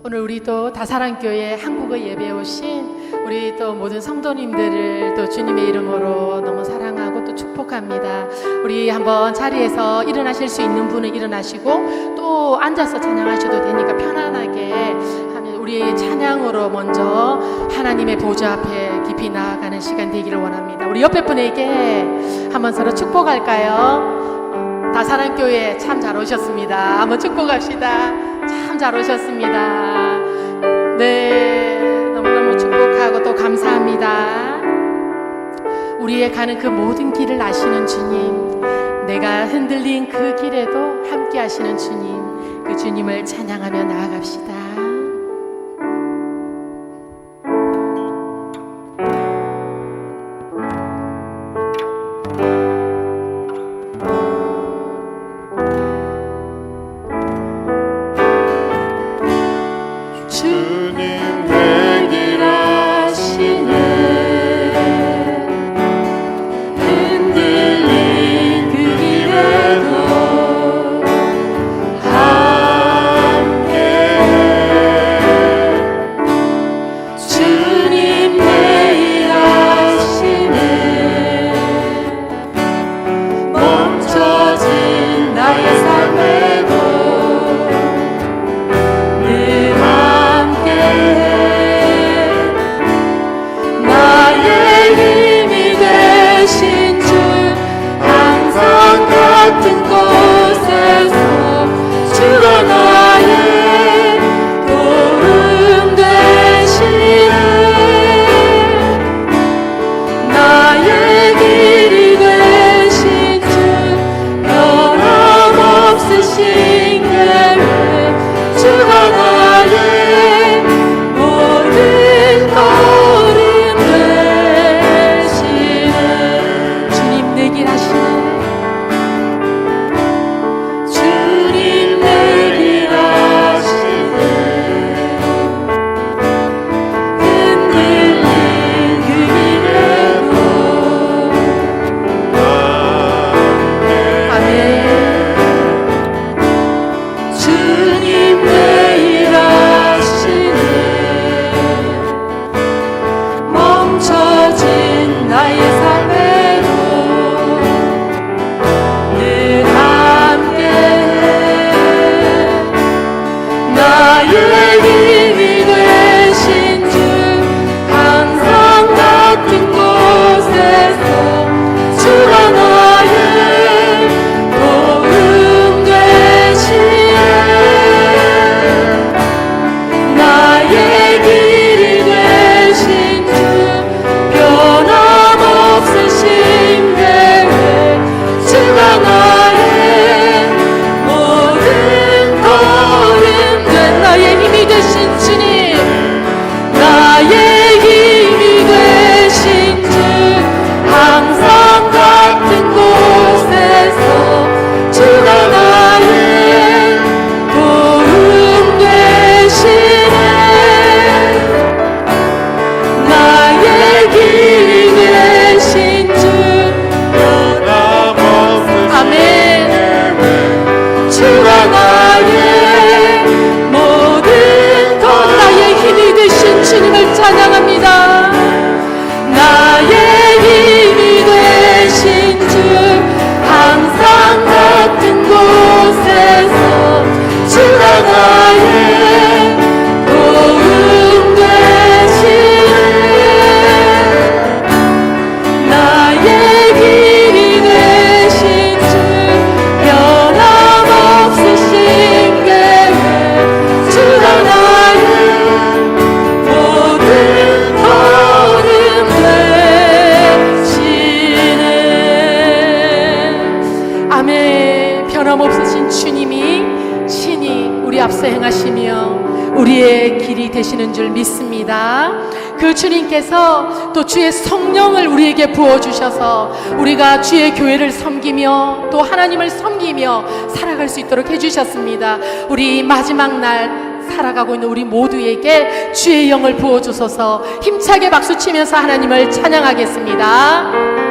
오늘 우리 또 다사랑교회 한국어 예배에 오신 우리 또 모든 성도님들을 또 주님의 이름으로 너무 사랑하고 또 축복합니다. 우리 한번 자리에서 일어나실 수 있는 분은 일어나시고 또 앉아서 찬양하셔도 되니까 편안하게 하면 우리 찬양으로 먼저 하나님의 보좌 앞에 깊이 나아가는 시간 되기를 원합니다. 우리 옆에 분에게 한번 서로 축복할까요? 다사랑교회 참 잘 오셨습니다. 한번 축복합시다. 참 잘 오셨습니다. 네, 너무너무 축복하고 또 감사합니다. 우리의 가는 그 모든 길을 아시는 주님, 내가 흔들린 그 길에도 함께 하시는 주님, 그 주님을 찬양하며 나아갑시다. 변함없으신 주님이 친히 우리 앞서 행하시며 우리의 길이 되시는 줄 믿습니다. 그 주님께서 또 주의 성령을 우리에게 부어주셔서 우리가 주의 교회를 섬기며 또 하나님을 섬기며 살아갈 수 있도록 해주셨습니다. 우리 마지막 날 살아가고 있는 우리 모두에게 주의 영을 부어주소서. 힘차게 박수치면서 하나님을 찬양하겠습니다.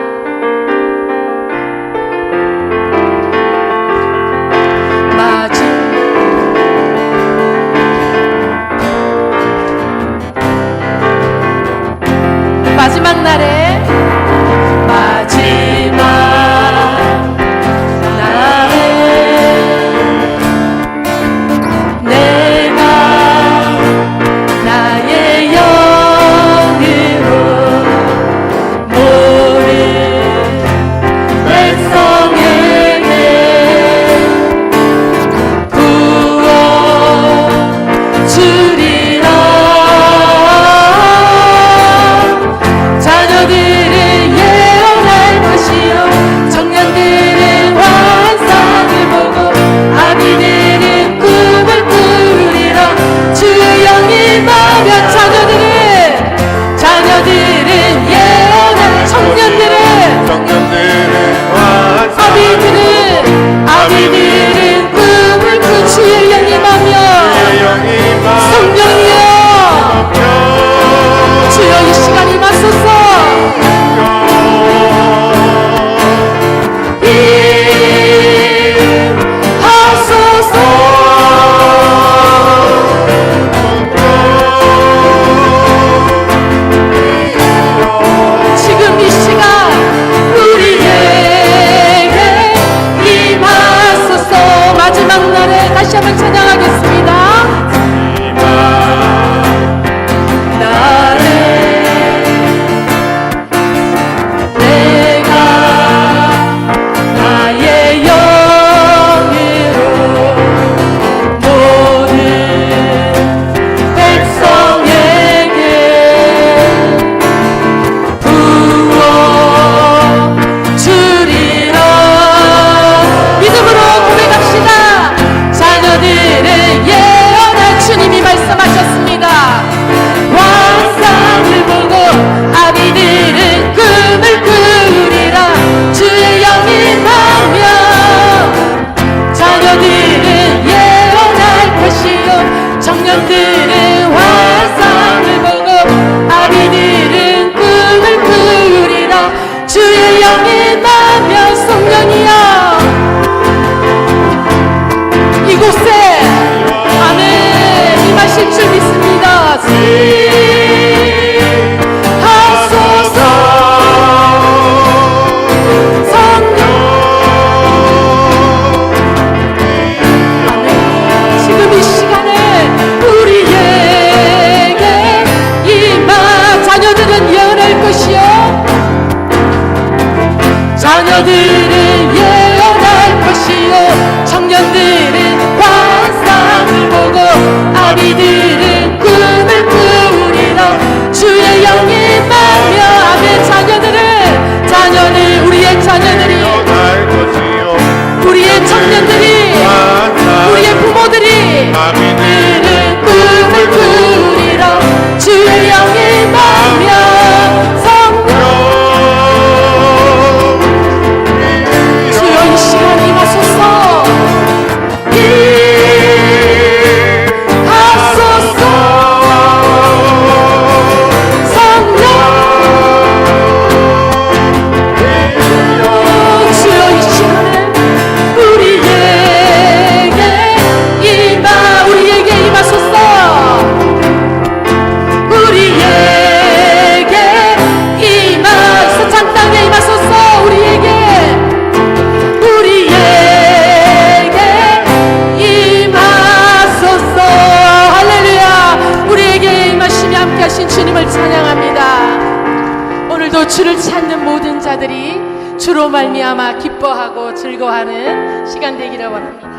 또 주를 찾는 모든 자들이 주로 말미암아 기뻐하고 즐거워하는 시간 되기를 원합니다.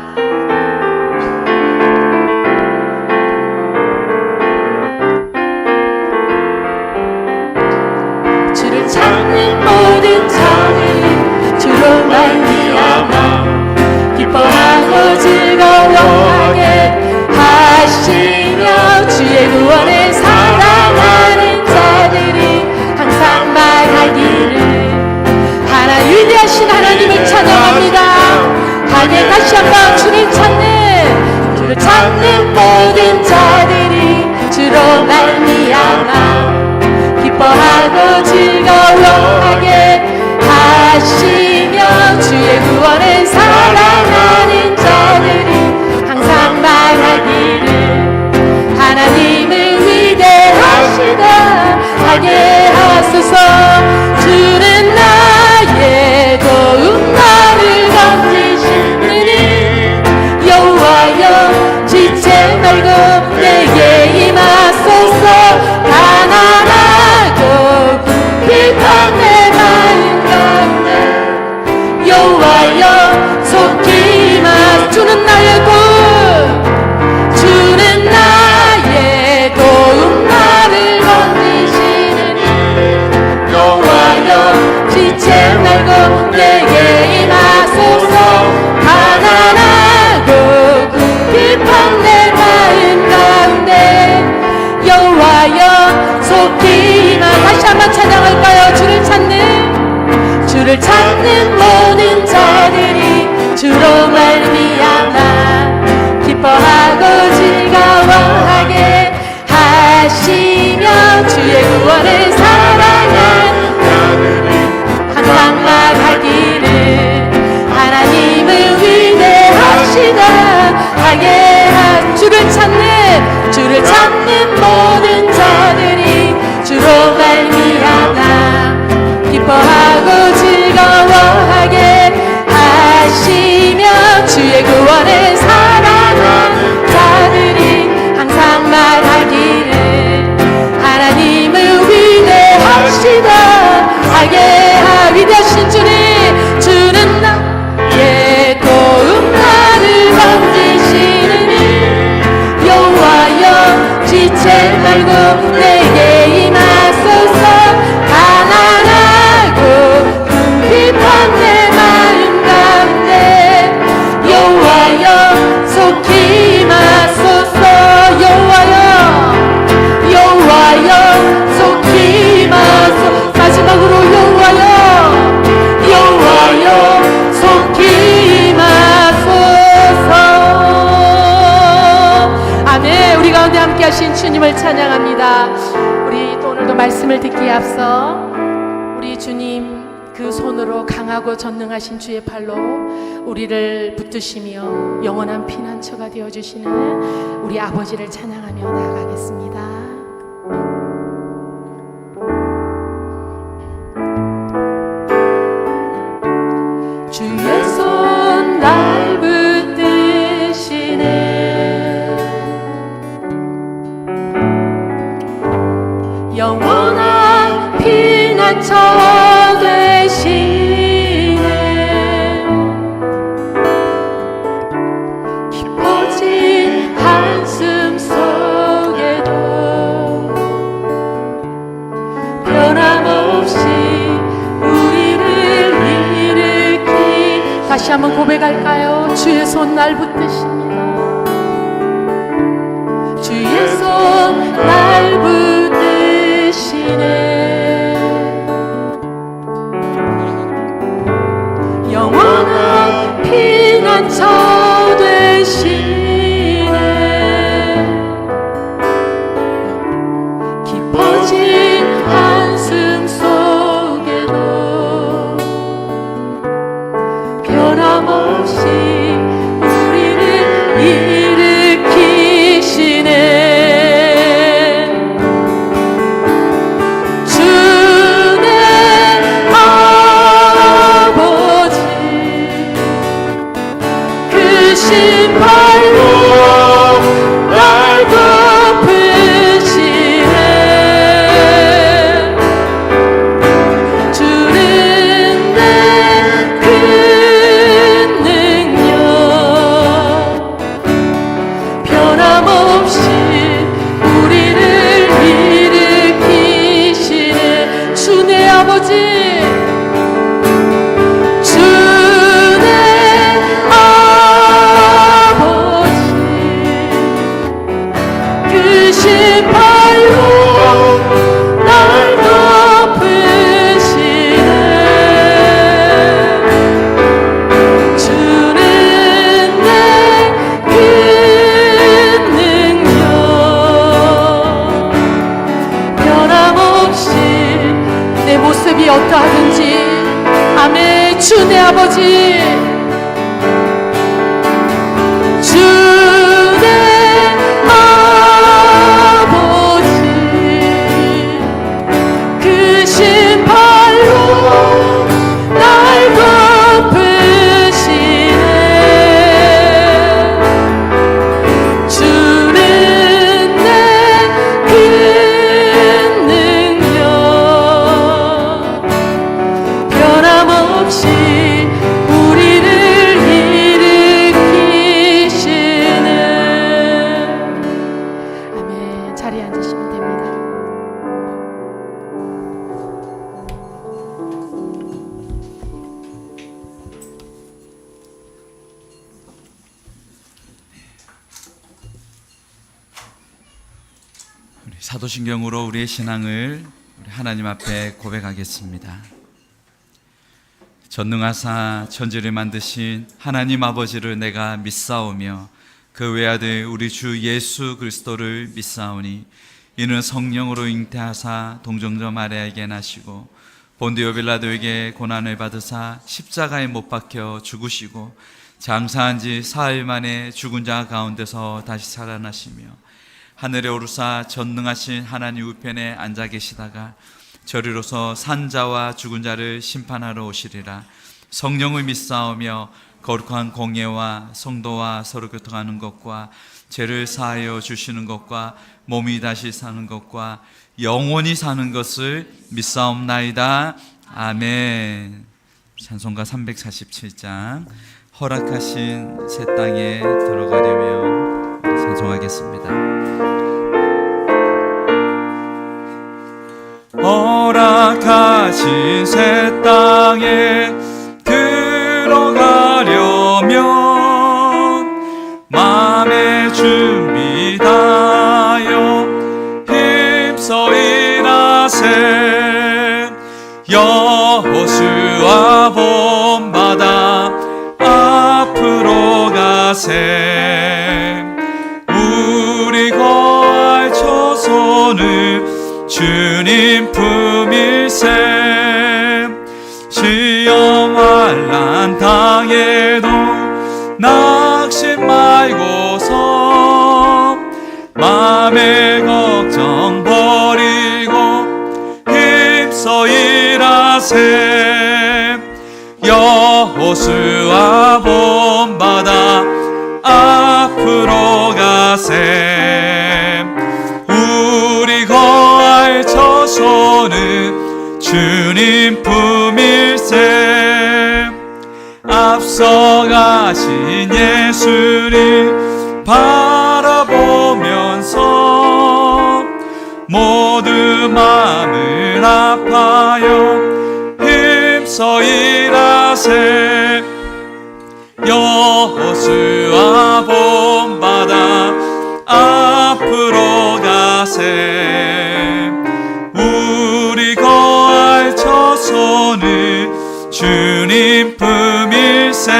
주를 찾는 모든 자들이 주로 말미암아 기뻐하고 즐거워하게 하시며 주의 구원을 사랑하는 자들이 항상 말하기를 하나 위대하신 하나님을 찬양합니다. 하게 다시 한번 주를 찾는 모든 자들이 주로 말미암아 기뻐하고 즐거워하게 하시며 주의 구원을 사랑하는 자들이 항상 말하기를 하나님을 위대하시다 하게 하소서. 주는 나의 도움 나를 건지시느니 여호와여 지체 말고 내게 임하소서. 가난하고 비판 내 마음 가운데 여호와여 속히 임하. 주는 나의 도움 나를 건지시느니 여호와여 지체 말고 내게 임하소서. 가난하고 급한 내 마음 가운데 여호와여 속히 임하. 다시 한번 찬양할까요? 주를 찾는 모든 자들이 주로 말미암아 기뻐하고 즐거워하게 하시며 주의 구원을 사랑하는 자들이 항상 말하기를 하나님을 위대하시다 하게 주를 찾는 모든 자들이 주로 말미암아 기뻐하고 즐거워하게 하시며 주의 구원을 사랑하는 자들이 항상 말하기를 하나님을 위대하시다 하게 위대하신 주는 나의 도움 나를 건지시느니 여호와여 지체 말고 내게 임하소서. 가난하고 궁핍한 내 마음 가운데 여호와여 속히 임하소서. 여호와여 속히 임하소서. 마지막으로 여호와여 속히 임하소서. 아멘. 우리 가운데 함께 하신 주님을 찬양합니다. 우리 또 오늘도 말씀을 듣기에 앞서 우리 주님 그 손으로 강하고 전능하신 주의 팔로 우리를 붙드시며 영원한 피난처가 되어주시는 우리 아버지를 찬양하며 나아가겠습니다. 주의 손 날 붙드시네 영원한 피난처 되시네 깊어진 한숨 속에도 변함없이 우리를 일으키. 다시 한번 고백할까요? 주의 손 날 붙드십니다. 주의 손 날 붙드시네 영원한 피난처 되시네 깊어진 한숨 속에도 변함없이 우리를 사도신경으로 우리의 신앙을 우리 하나님 앞에 고백하겠습니다. 전능하사 천지를 만드신 하나님 아버지를 내가 믿사오며 그 외아들 우리 주 예수 그리스도를 믿사오니 이는 성령으로 잉태하사 동정녀 마리아에게 나시고 본디오 빌라도에게 고난을 받으사 십자가에 못 박혀 죽으시고 장사한 지 사흘 만에 죽은 자 가운데서 다시 살아나시며 하늘에 오르사 전능하신 하나님 우편에 앉아 계시다가 저리로서 산자와 죽은 자를 심판하러 오시리라. 성령을 믿사오며 거룩한 공예와 성도와 서로 교통하는 것과 죄를 사하여 주시는 것과 몸이 다시 사는 것과 영원히 사는 것을 믿사옵나이다. 아멘. 찬송가 347장 허락하신 새 땅에 들어가려면 찬송하겠습니다. 허락하신 새 땅에 들어가려면 마음의 준비 다하여 힘써 일하세. 여호수아 본받아 앞으로 가세. 우리 거할 조선을 주님 품일세. 시험 환난 당해도 낙심 말고서 맘의 걱정 버리고 힘써 일하세. 여호수아 본받아 앞으로 가세. 우리 거할 저소는 주님 품일세. 앞서가신 예수를 바라보면서 모두 마음을 아파요 힘써 일하세. 여호수아 본받아 앞으로 가세. 우리 거할 저소는 주님 품일세.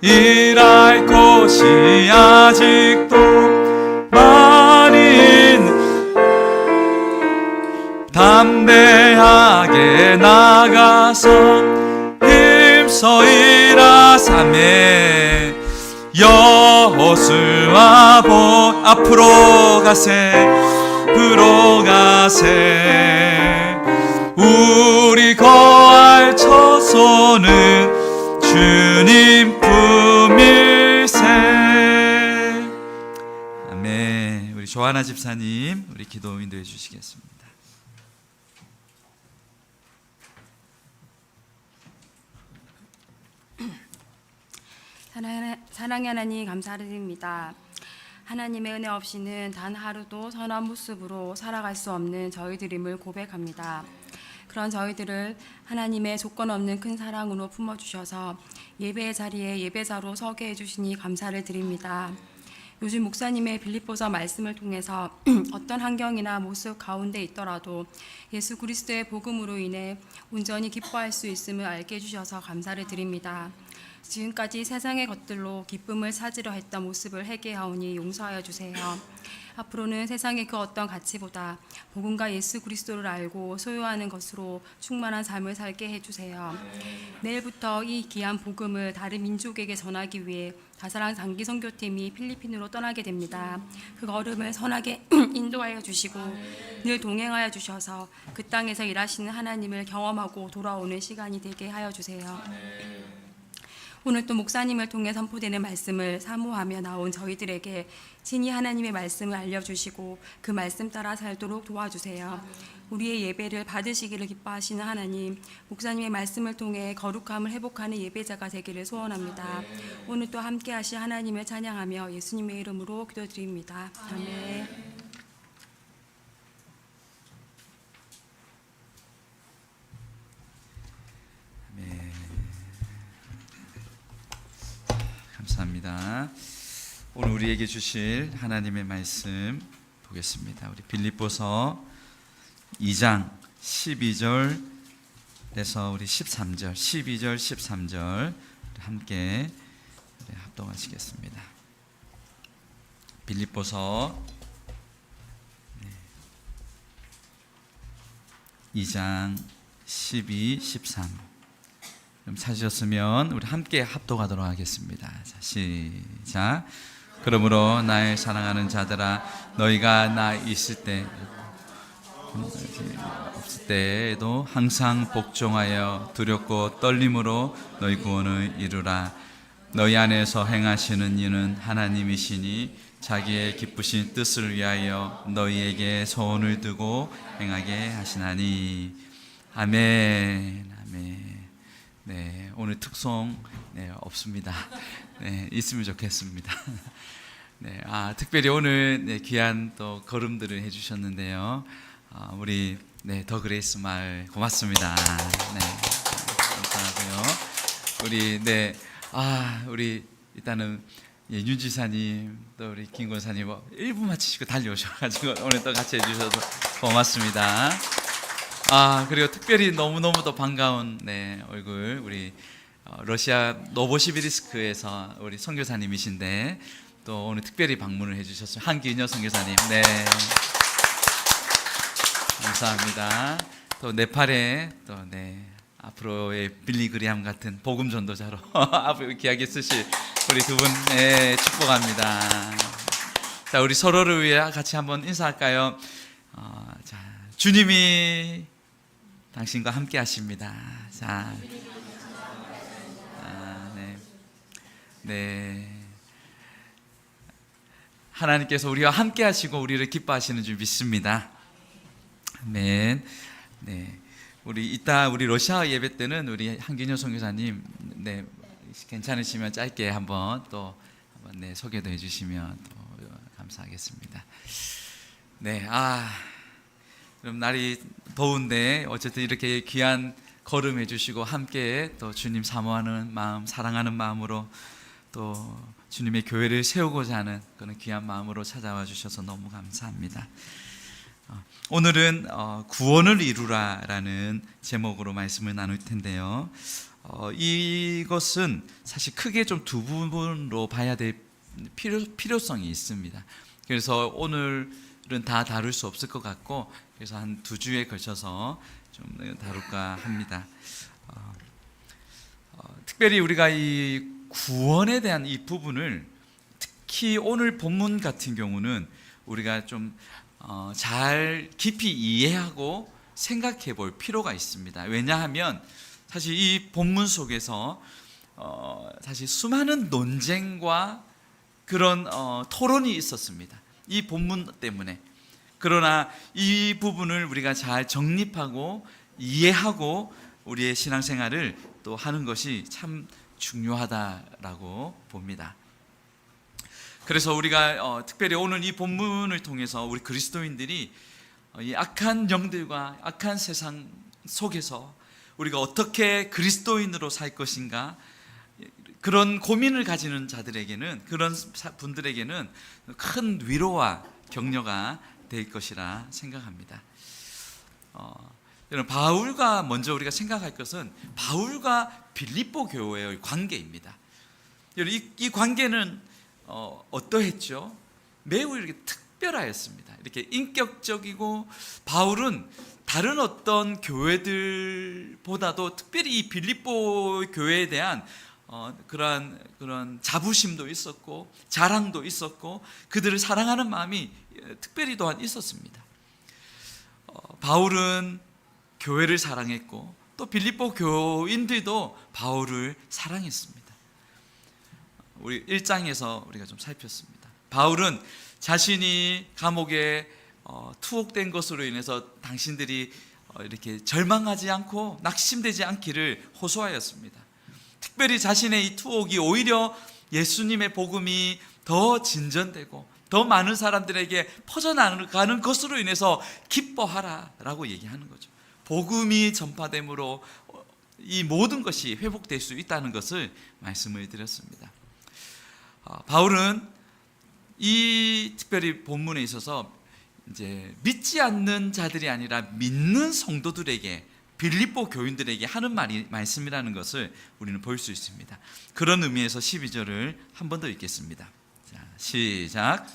일할 곳이 아직도 많이 담대하게 나가서 힘써 일하사매. 여호수아 본 앞으로 가세. 앞으로 가세. 우리 거할 저소는 주님 품일세. 아멘. 우리 조하나 집사님 우리 기도 인도해 주시겠습니다. 사랑의 하나님 감사드립니다. 하나님의 은혜 없이는 단 하루도 선한 모습으로 살아갈 수 없는 저희들임을 고백합니다. 그런 저희들을 하나님의 조건 없는 큰 사랑으로 품어주셔서 예배의 자리에 예배자로 서게 해주시니 감사를 드립니다. 요즘 목사님의 빌립보서 말씀을 통해서 어떤 환경이나 모습 가운데 있더라도 예수 그리스도의 복음으로 인해 온전히 기뻐할 수 있음을 알게 해주셔서 감사를 드립니다. 지금까지 세상의 것들로 기쁨을 찾으려 했던 모습을 회개하오니 용서하여 주세요. 앞으로는 세상의 그 어떤 가치보다 복음과 예수 그리스도를 알고 소유하는 것으로 충만한 삶을 살게 해주세요. 내일부터 이 귀한 복음을 다른 민족에게 전하기 위해 다사랑 장기 선교팀이 필리핀으로 떠나게 됩니다. 그 걸음을 선하게 인도하여 주시고 늘 동행하여 주셔서 그 땅에서 일하시는 하나님을 경험하고 돌아오는 시간이 되게 하여 주세요. 오늘 또 목사님을 통해 선포되는 말씀을 사모하며 나온 저희들에게 친히 하나님의 말씀을 알려주시고 그 말씀 따라 살도록 도와주세요. 우리의 예배를 받으시기를 기뻐하시는 하나님, 목사님의 말씀을 통해 거룩함을 회복하는 예배자가 되기를 소원합니다. 오늘 또 함께 하시 하나님을 찬양하며 예수님의 이름으로 기도드립니다. 아멘. 감사합니다. 오늘 우리에게 주실 하나님의 말씀 보겠습니다. 우리 빌립보서 2장 12절에서 우리 13절, 12절, 13절 함께 합동하시겠습니다. 빌립보서 2장 12, 13. 그럼 찾으셨으면 우리 함께 합독하도록 하겠습니다. 자, 시작. 그러므로 나의 사랑하는 자들아, 너희가 나 있을 때 없을 때에도 항상 복종하여 두렵고 떨림으로 너희 구원을 이루라. 너희 안에서 행하시는 이는 하나님이시니 자기의 기쁘신 뜻을 위하여 너희에게 소원을 두고 행하게 하시나니. 아멘. 아멘. 네, 오늘 특송 없습니다. 네, 있으면 좋겠습니다. 네, 특별히 오늘 귀한 또 걸음들을 해주셨는데요. 우리 더 그레이스 마을 고맙습니다. 네, 감사하고요. 우리 일단은 윤 지사님 또 우리 김 권사님 1분 마치시고 달려오셔가지고 오늘 또 같이 해주셔서 고맙습니다. 그리고 특별히 너무너무 더 반가운 얼굴 우리 러시아 노보시비리스크에서 우리 선교사님이신데 또 오늘 특별히 방문을 해주셨어요. 한기은여 선교사님. 네, 감사합니다. 또 네팔에 또 앞으로의 빌리그리암 같은 복음 전도자로 앞으로 귀하게 쓰실 우리 두 분 축복합니다. 자, 우리 서로를 위해 같이 한번 인사할까요? 자, 주님이 당신과 함께 하십니다. 자, 네. 하나님께서 우리와 함께 하시고 우리를 기뻐하시는 줄 믿습니다. 아멘. 네. 우리 이따 우리 러시아 예배 때는 우리 한균여 선교사님 괜찮으시면 짧게 한번 소개도 해주시면 또 감사하겠습니다. 네, 그럼 날이 더운데 어쨌든 이렇게 귀한 걸음 해주시고 함께 또 주님 사모하는 마음, 사랑하는 마음으로 또 주님의 교회를 세우고자 하는 그런 귀한 마음으로 찾아와 주셔서 너무 감사합니다. 오늘은 구원을 이루라라는 제목으로 말씀을 나눌 텐데요. 이것은 사실 크게 좀 두 부분으로 봐야 될 필요성이 있습니다. 그래서 오늘은 다 다룰 수 없을 것 같고 그래서 한 2주에 걸쳐서 좀 다룰까 합니다. 특별히 우리가 이 구원에 대한 이 부분을 특히 오늘 본문 같은 경우는 우리가 좀 잘 깊이 이해하고 생각해 볼 필요가 있습니다. 왜냐하면 사실 이 본문 속에서 사실 수많은 논쟁과 그런 토론이 있었습니다. 이 본문 때문에. 그러나 이 부분을 우리가 잘 정립하고 이해하고 우리의 신앙생활을 또 하는 것이 참 중요하다라고 봅니다. 그래서 우리가 특별히 오늘 이 본문을 통해서 우리 그리스도인들이 이 악한 영들과 악한 세상 속에서 우리가 어떻게 그리스도인으로 살 것인가, 그런 고민을 가지는 자들에게는, 그런 분들에게는 큰 위로와 격려가 될 것이라 생각합니다. 여러분, 바울과 먼저 우리가 생각할 것은 바울과 빌립보 교회의 관계입니다. 여러분, 이 관계는 어떠했죠? 매우 이렇게 특별하였습니다. 이렇게 인격적이고, 바울은 다른 어떤 교회들보다도 특별히 이 빌립보 교회에 대한 그런 자부심도 있었고 자랑도 있었고 그들을 사랑하는 마음이 특별히 또한 있었습니다. 바울은 교회를 사랑했고 또 빌립보 교인들도 바울을 사랑했습니다. 우리 1장에서 우리가 좀 살폈습니다. 바울은 자신이 감옥에 투옥된 것으로 인해서 당신들이 이렇게 절망하지 않고 낙심되지 않기를 호소하였습니다. 특별히 자신의 이 투옥이 오히려 예수님의 복음이 더 진전되고 더 많은 사람들에게 퍼져나가는 것으로 인해서 기뻐하라라고 얘기하는 거죠. 복음이 전파됨으로 이 모든 것이 회복될 수 있다는 것을 말씀을 드렸습니다. 바울은 이 특별히 본문에 있어서 이제 믿지 않는 자들이 아니라 믿는 성도들에게, 빌립보 교인들에게 하는 말씀이라는 것을 우리는 볼 수 있습니다. 그런 의미에서 12절을 한 번 더 읽겠습니다. 자, 시작.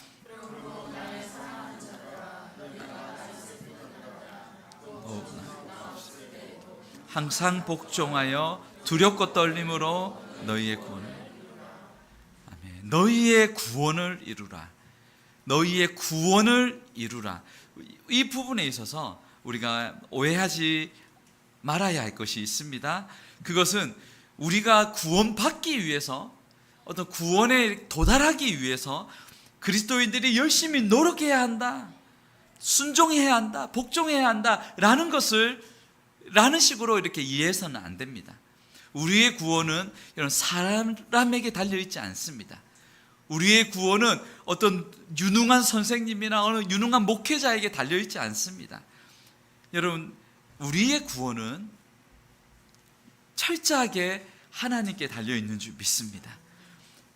항상 복종하여 두렵고 떨림으로 너희의 구원을, 아멘. 너희의 구원을 이루라. 너희의 구원을 이루라. 이 부분에 있어서 우리가 오해하지 말아야 할 것이 있습니다. 그것은 우리가 구원받기 위해서, 어떤 구원에 도달하기 위해서 그리스도인들이 열심히 노력해야 한다, 순종해야 한다, 복종해야 한다 라는 식으로 이렇게 이해해서는 안 됩니다. 우리의 구원은 이런 사람에게 달려있지 않습니다. 우리의 구원은 어떤 유능한 선생님이나 어느 유능한 목회자에게 달려있지 않습니다. 여러분, 우리의 구원은 철저하게 하나님께 달려있는 줄 믿습니다.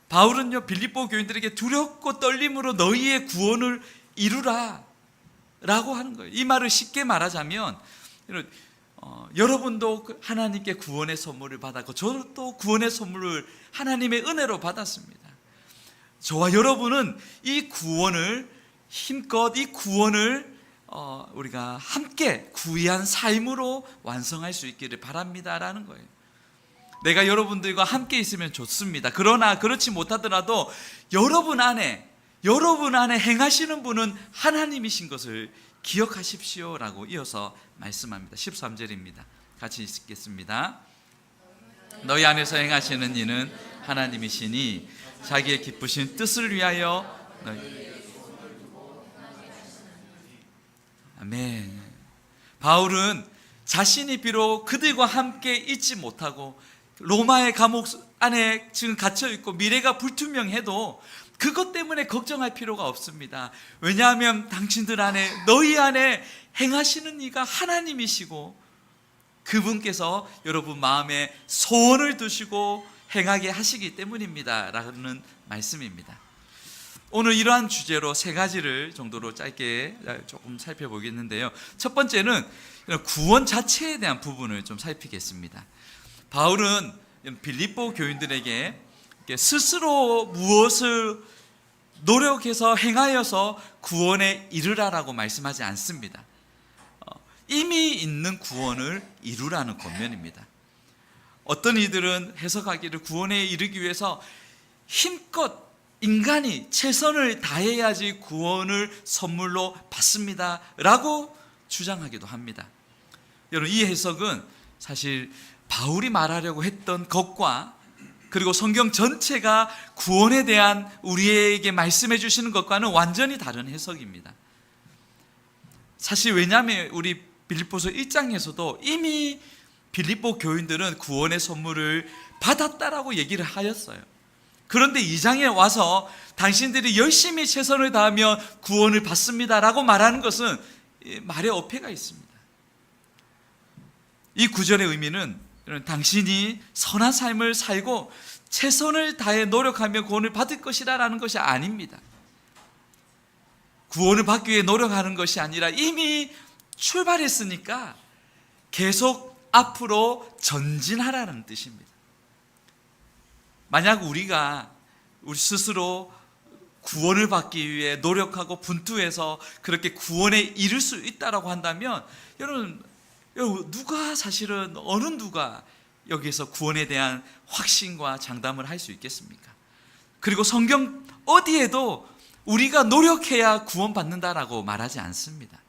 바울은요, 빌립보 교인들에게 두렵고 떨림으로 너희의 구원을 이루라 라고 하는 거예요. 이 말을 쉽게 말하자면, 여러분도 하나님께 구원의 선물을 받았고 저도 구원의 선물을 하나님의 은혜로 받았습니다. 저와 여러분은 이 구원을 힘껏, 이 구원을 우리가 함께 구의한 삶으로 완성할 수 있기를 바랍니다라는 거예요. 내가 여러분들과 함께 있으면 좋습니다. 그러나 그렇지 못하더라도 여러분 안에 행하시는 분은 하나님이신 것을 기억하십시오라고 이어서 말씀합니다. 13절입니다. 같이 읽겠습니다. 너희 안에서 행하시는 이는 하나님이시니 자기의 기쁘신 뜻을 위하여 아멘. 바울은 자신이 비록 그들과 함께 있지 못하고 로마의 감옥 안에 지금 갇혀 있고 미래가 불투명해도 그것 때문에 걱정할 필요가 없습니다. 왜냐하면 당신들 안에, 너희 안에 행하시는 이가 하나님이시고 그분께서 여러분 마음에 소원을 두시고 행하게 하시기 때문입니다 라는 말씀입니다. 오늘 이러한 주제로 세 가지를 정도로 짧게 조금 살펴보겠는데요. 첫 번째는 구원 자체에 대한 부분을 좀 살피겠습니다. 바울은 빌립보 교인들에게 스스로 무엇을 노력해서 행하여서 구원에 이르라라고 말씀하지 않습니다. 이미 있는 구원을 이루라는 권면입니다. 어떤 이들은 해석하기를 구원에 이르기 위해서 힘껏 인간이 최선을 다해야지 구원을 선물로 받습니다 라고 주장하기도 합니다. 여러분, 이 해석은 사실 바울이 말하려고 했던 것과 그리고 성경 전체가 구원에 대한 우리에게 말씀해 주시는 것과는 완전히 다른 해석입니다. 사실 왜냐하면 우리 빌립보서 1장에서도 이미 빌립보 교인들은 구원의 선물을 받았다라고 얘기를 하였어요. 그런데 2장에 와서 당신들이 열심히 최선을 다하며 구원을 받습니다라고 말하는 것은 말에 어폐가 있습니다. 이 구절의 의미는 당신이 선한 삶을 살고 최선을 다해 노력하며 구원을 받을 것이라는 것이 아닙니다. 구원을 받기 위해 노력하는 것이 아니라 이미 출발했으니까 계속 앞으로 전진하라는 뜻입니다. 만약 우리 스스로 구원을 받기 위해 노력하고 분투해서 그렇게 구원에 이를 수 있다라고 한다면 여러분 누가 사실은 어느 누가 여기에서 구원에 대한 확신과 장담을 할 수 있겠습니까? 그리고 성경 어디에도 우리가 노력해야 구원받는다라고 말하지 않습니다.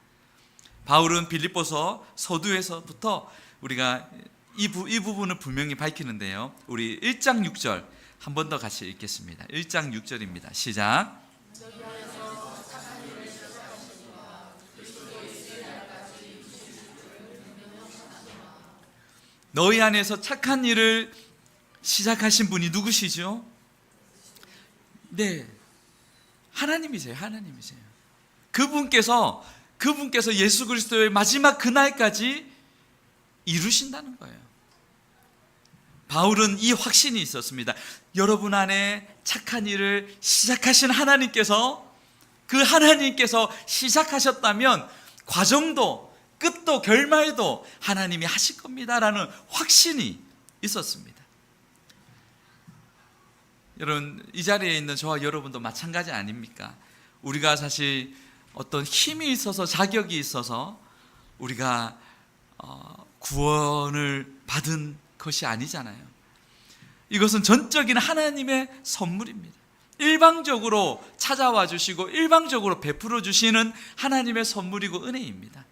바울은 빌립보서 서두에서부터 우리가 이 부분을 분명히 밝히는데요. 우리 1장 6절 한 번 더 같이 읽겠습니다. 1장 6절입니다. 시작. 너희 안에서 착한 일을 시작하신 분이 누구시죠? 네, 하나님이세요. 하나님이세요. 그분께서 예수 그리스도의 마지막 그날까지 이루신다는 거예요. 바울은 이 확신이 있었습니다. 여러분 안에 착한 일을 시작하신 하나님께서 그 하나님께서 시작하셨다면 과정도 끝도 결말도 하나님이 하실 겁니다라는 확신이 있었습니다. 여러분, 이 자리에 있는 저와 여러분도 마찬가지 아닙니까? 우리가 사실 어떤 힘이 있어서 자격이 있어서 우리가 구원을 받은 것이 아니잖아요. 이것은 전적인 하나님의 선물입니다. 일방적으로 찾아와 주시고 일방적으로 베풀어 주시는 하나님의 선물이고 은혜입니다.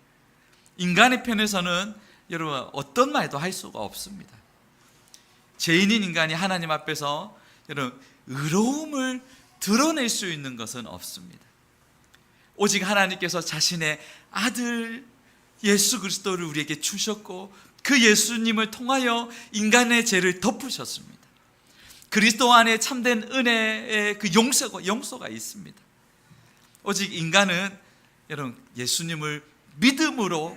인간의 편에서는 여러분 어떤 말도 할 수가 없습니다. 죄인인 인간이 하나님 앞에서 여러분 의로움을 드러낼 수 있는 것은 없습니다. 오직 하나님께서 자신의 아들 예수 그리스도를 우리에게 주셨고 그 예수님을 통하여 인간의 죄를 덮으셨습니다. 그리스도 안에 참된 은혜의 그 용서가 있습니다. 오직 인간은 여러분 예수님을 믿음으로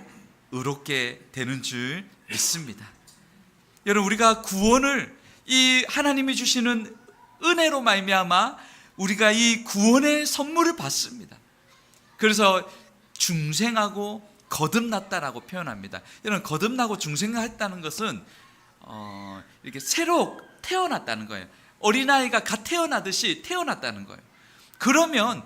의롭게 되는 줄 믿습니다. 여러분 우리가 구원을 이 하나님이 주시는 은혜로 말미암아 우리가 이 구원의 선물을 받습니다. 그래서 중생하고 거듭났다라고 표현합니다. 여러분 거듭나고 중생했다는 것은 이렇게 새로 태어났다는 거예요. 어린아이가 갓 태어나듯이 태어났다는 거예요. 그러면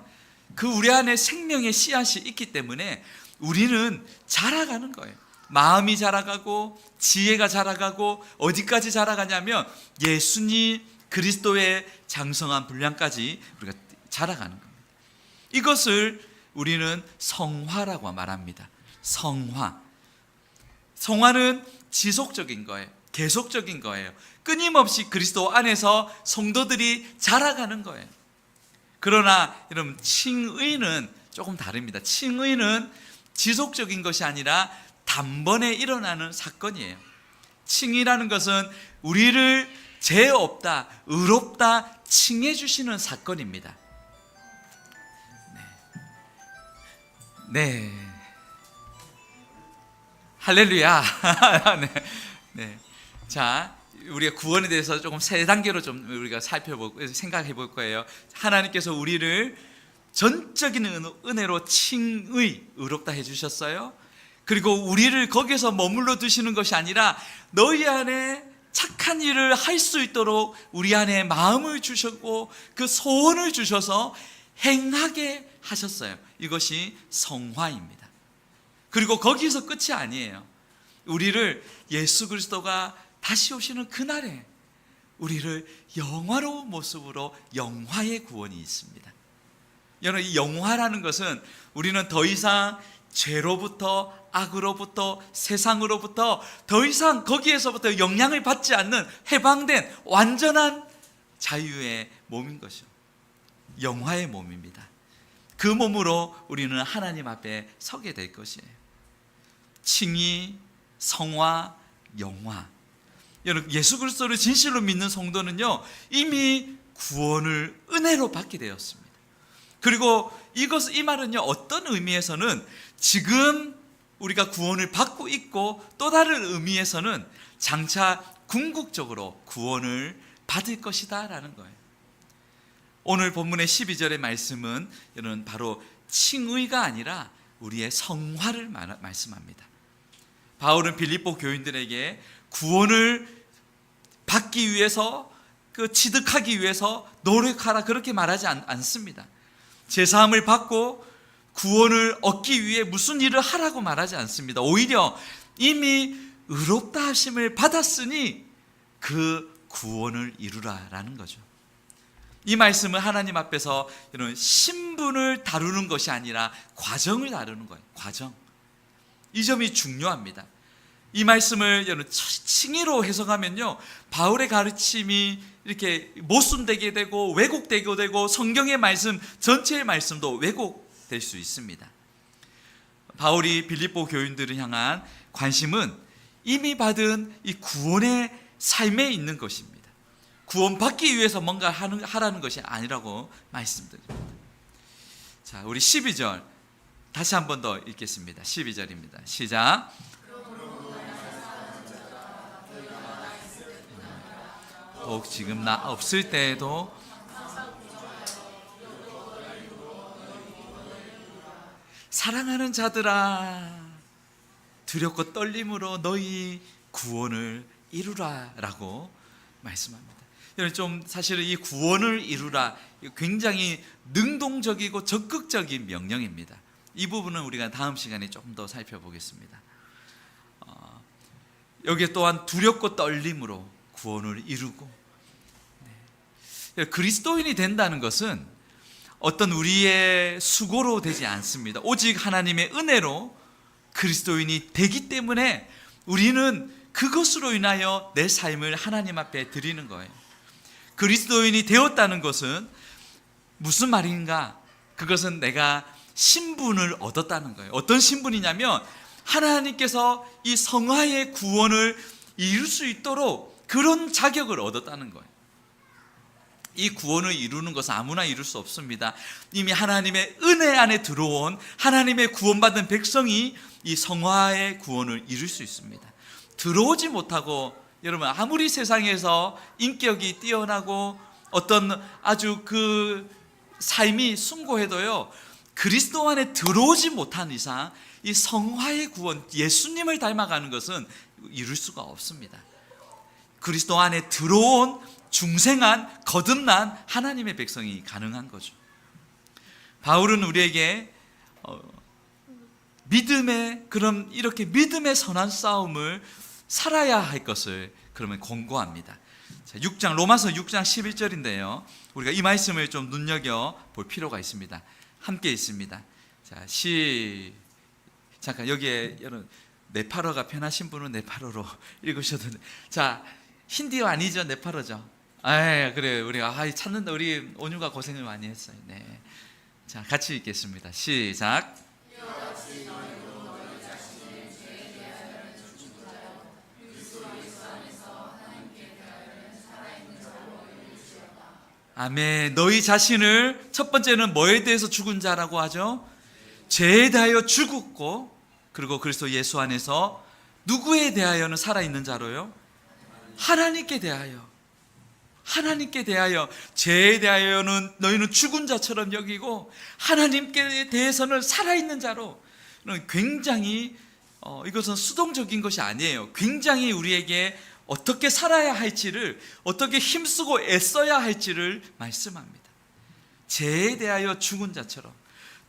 그 우리 안에 생명의 씨앗이 있기 때문에 우리는 자라가는 거예요. 마음이 자라가고 지혜가 자라가고 어디까지 자라가냐면 예수님 그리스도의 장성한 분량까지 우리가 자라가는 겁니다. 이것을 우리는 성화라고 말합니다. 성화는 지속적인 거예요. 계속적인 거예요. 끊임없이 그리스도 안에서 성도들이 자라가는 거예요. 그러나 여러분 칭의는 조금 다릅니다. 칭의는 지속적인 것이 아니라 단번에 일어나는 사건이에요. 칭의라는 것은 우리를 죄 없다, 의롭다 칭해 주시는 사건입니다. 네. 할렐루야. 네. 자, 우리가 구원에 대해서 조금 세 단계로 좀 우리가 생각해 볼 거예요. 하나님께서 우리를 전적인 은혜로 의롭다 해주셨어요. 그리고 우리를 거기서 머물러 두시는 것이 아니라 너희 안에 착한 일을 할 수 있도록 우리 안에 마음을 주셨고 그 소원을 주셔서 행하게 하셨어요. 이것이 성화입니다. 그리고 거기서 끝이 아니에요. 우리를 예수 그리스도가 다시 오시는 그날에 우리를 영화로운 모습으로 영화의 구원이 있습니다. 여러분 이 영화라는 것은 우리는 더 이상 죄로부터 악으로부터 세상으로부터 더 이상 거기에서부터 영향을 받지 않는 해방된 완전한 자유의 몸인 것이죠. 영화의 몸입니다. 그 몸으로 우리는 하나님 앞에 서게 될 것이에요. 칭의, 성화, 영화. 여러분 예수 그리스도를 진실로 믿는 성도는요 이미 구원을 은혜로 받게 되었습니다. 그리고 이 말은요 어떤 의미에서는 지금 우리가 구원을 받고 있고 또 다른 의미에서는 장차 궁극적으로 구원을 받을 것이다 라는 거예요. 오늘 본문의 12절의 말씀은 여러분 바로 칭의가 아니라 우리의 성화를 말씀합니다. 바울은 빌립보 교인들에게 구원을 받기 위해서 취득하기 위해서 노력하라 그렇게 말하지 않습니다. 제사함을 받고 구원을 얻기 위해 무슨 일을 하라고 말하지 않습니다. 오히려 이미 의롭다 하심을 받았으니 그 구원을 이루라라는 거죠. 이 말씀은 하나님 앞에서 이런 신분을 다루는 것이 아니라 과정을 다루는 거예요. 과정. 이 점이 중요합니다. 이 말씀을 여러분 칭의로 해석하면요 바울의 가르침이 이렇게 모순되게 되고 왜곡되게 되고 성경의 말씀 전체의 말씀도 왜곡될 수 있습니다. 바울이 빌립보 교인들을 향한 관심은 이미 받은 이 구원의 삶에 있는 것입니다. 구원받기 위해서 뭔가 하라는 것이 아니라고 말씀드립니다. 자, 우리 12절 다시 한 번 더 읽겠습니다. 12절입니다. 시작. 더욱 지금 나 없을 때에도 사랑하는 자들아, 두렵고 떨림으로 너희 구원을 이루라 라고 말씀합니다. 여러분, 좀 사실은 이 구원을 이루라 굉장히 능동적이고 적극적인 명령입니다. 이 부분은 우리가 다음 시간에 조금 더 살펴보겠습니다. 여기에 또한 두렵고 떨림으로 구원을 이루고, 그리스도인이 된다는 것은 어떤 우리의 수고로 되지 않습니다. 오직 하나님의 은혜로 그리스도인이 되기 때문에 우리는 그것으로 인하여 내 삶을 하나님 앞에 드리는 거예요. 그리스도인이 되었다는 것은 무슨 말인가? 그것은 내가 신분을 얻었다는 거예요. 어떤 신분이냐면 하나님께서 이 성화의 구원을 이룰 수 있도록 그런 자격을 얻었다는 거예요. 이 구원을 이루는 것은 아무나 이룰 수 없습니다. 이미 하나님의 은혜 안에 들어온 하나님의 구원받은 백성이 이 성화의 구원을 이룰 수 있습니다. 들어오지 못하고, 여러분, 아무리 세상에서 인격이 뛰어나고 어떤 아주 그 삶이 숭고해도요, 그리스도 안에 들어오지 못한 이상 이 성화의 구원, 예수님을 닮아가는 것은 이룰 수가 없습니다. 그리스도 안에 들어온 중생한 거듭난 하나님의 백성이 가능한 거죠. 바울은 우리에게 믿음의, 그럼 이렇게 믿음의 선한 싸움을 살아야 할 것을 그러면 권고합니다. 자, 로마서 6장 11절인데요. 우리가 이 말씀을 좀 눈여겨 볼 필요가 있습니다. 함께 있습니다. 자, 잠깐 여기에 여러분 네팔어가 편하신 분은 네팔어로 읽으셔도 돼. 자, 힌디어 아니죠? 네팔어죠? 아, 그래, 우리가 찾는다. 우리 온유가 고생을 많이 했어요. 네. 자, 같이 읽겠습니다. 시작. 아멘. 너희 자신을, 첫 번째는 뭐에 대해서 죽은 자라고 하죠? 죄에 대하여 죽었고, 그리고 그리스도 예수 안에서 누구에 대하여는 살아있는 자로요? 하나님께 대하여. 하나님께 대하여. 죄에 대하여는 너희는 죽은 자처럼 여기고 하나님께 대해서는 살아있는 자로. 굉장히 이것은 수동적인 것이 아니에요. 굉장히 우리에게 어떻게 살아야 할지를, 어떻게 힘쓰고 애써야 할지를 말씀합니다. 죄에 대하여 죽은 자처럼.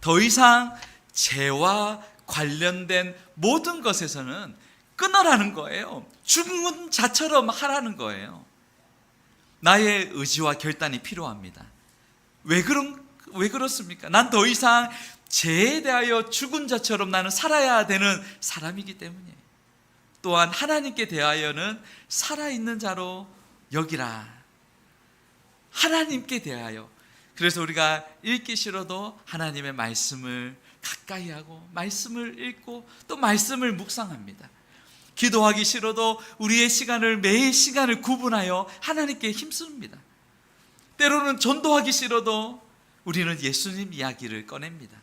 더 이상 죄와 관련된 모든 것에서는 끊어라는 거예요. 죽은 자처럼 하라는 거예요. 나의 의지와 결단이 필요합니다. 왜 그렇습니까? 난 더 이상 죄에 대하여 죽은 자처럼 나는 살아야 되는 사람이기 때문이에요. 또한 하나님께 대하여는 살아있는 자로 여기라. 하나님께 대하여. 그래서 우리가 읽기 싫어도 하나님의 말씀을 가까이 하고 말씀을 읽고 또 말씀을 묵상합니다. 기도하기 싫어도 우리의 시간을, 매일 시간을 구분하여 하나님께 힘씁니다. 때로는 전도하기 싫어도 우리는 예수님 이야기를 꺼냅니다.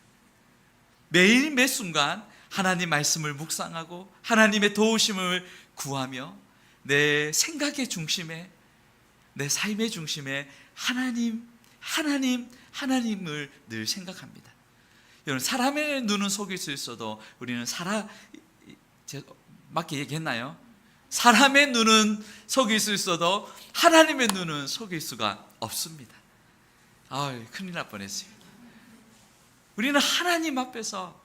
매일 매 순간 하나님 말씀을 묵상하고 하나님의 도우심을 구하며 내 생각의 중심에, 내 삶의 중심에 하나님을 늘 생각합니다. 여러분, 사람의 눈은 속일 수 있어도 우리는 맞게 얘기했나요? 사람의 눈은 속일 수 있어도 하나님의 눈은 속일 수가 없습니다. 큰일 날 뻔했어요. 우리는 하나님 앞에서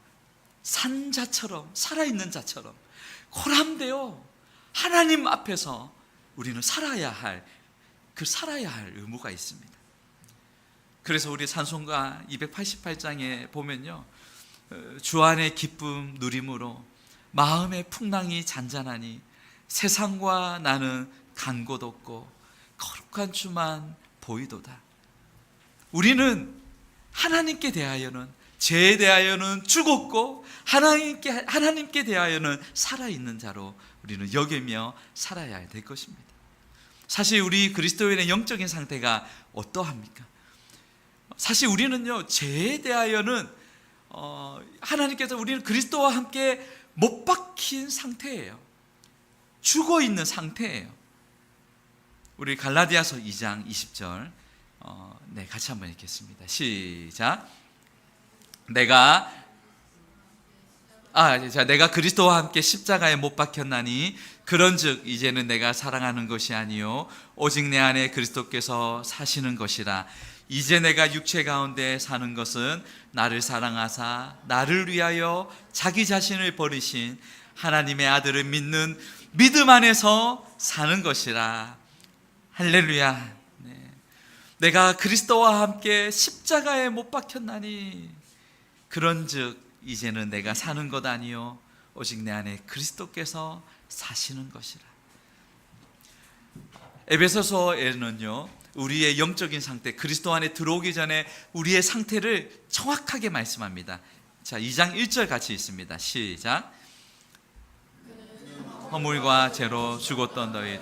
산 자처럼, 살아있는 자처럼 고람되어 하나님 앞에서 우리는 살아야 할 의무가 있습니다. 그래서 우리 찬송가 288장에 보면요, 주 안의 기쁨 누림으로 마음의 풍랑이 잔잔하니 세상과 나는 간 곳 없고 거룩한 주만 보이도다. 우리는 하나님께 대하여는, 죄에 대하여는 죽었고 하나님께 대하여는 살아있는 자로 우리는 여기며 살아야 될 것입니다. 사실 우리 그리스도인의 영적인 상태가 어떠합니까? 사실 우리는요, 죄에 대하여는 하나님께서 우리는 그리스도와 함께 못 박힌 상태예요. 죽어 있는 상태예요. 우리 갈라디아서 2장 20절 같이 한번 읽겠습니다. 시작. 내가 자, 내가 그리스도와 함께 십자가에 못 박혔나니 그런즉 이제는 내가 사랑하는 것이 아니요 오직 내 안에 그리스도께서 사시는 것이라. 이제 내가 육체 가운데 사는 것은 나를 사랑하사 나를 위하여 자기 자신을 버리신 하나님의 아들을 믿는 믿음 안에서 사는 것이라. 할렐루야. 네. 내가 그리스도와 함께 십자가에 못 박혔나니 그런즉 이제는 내가 사는 것 아니요 오직 내 안에 그리스도께서 사시는 것이라. 에베소서에는요 우리의 영적인 상태, 그리스도 안에 들어오기 전에 우리의 상태를 정확하게 말씀합니다. 자, 2장 1절 같이 있습니다. 시작. 허물과 죄로 죽었던 너희.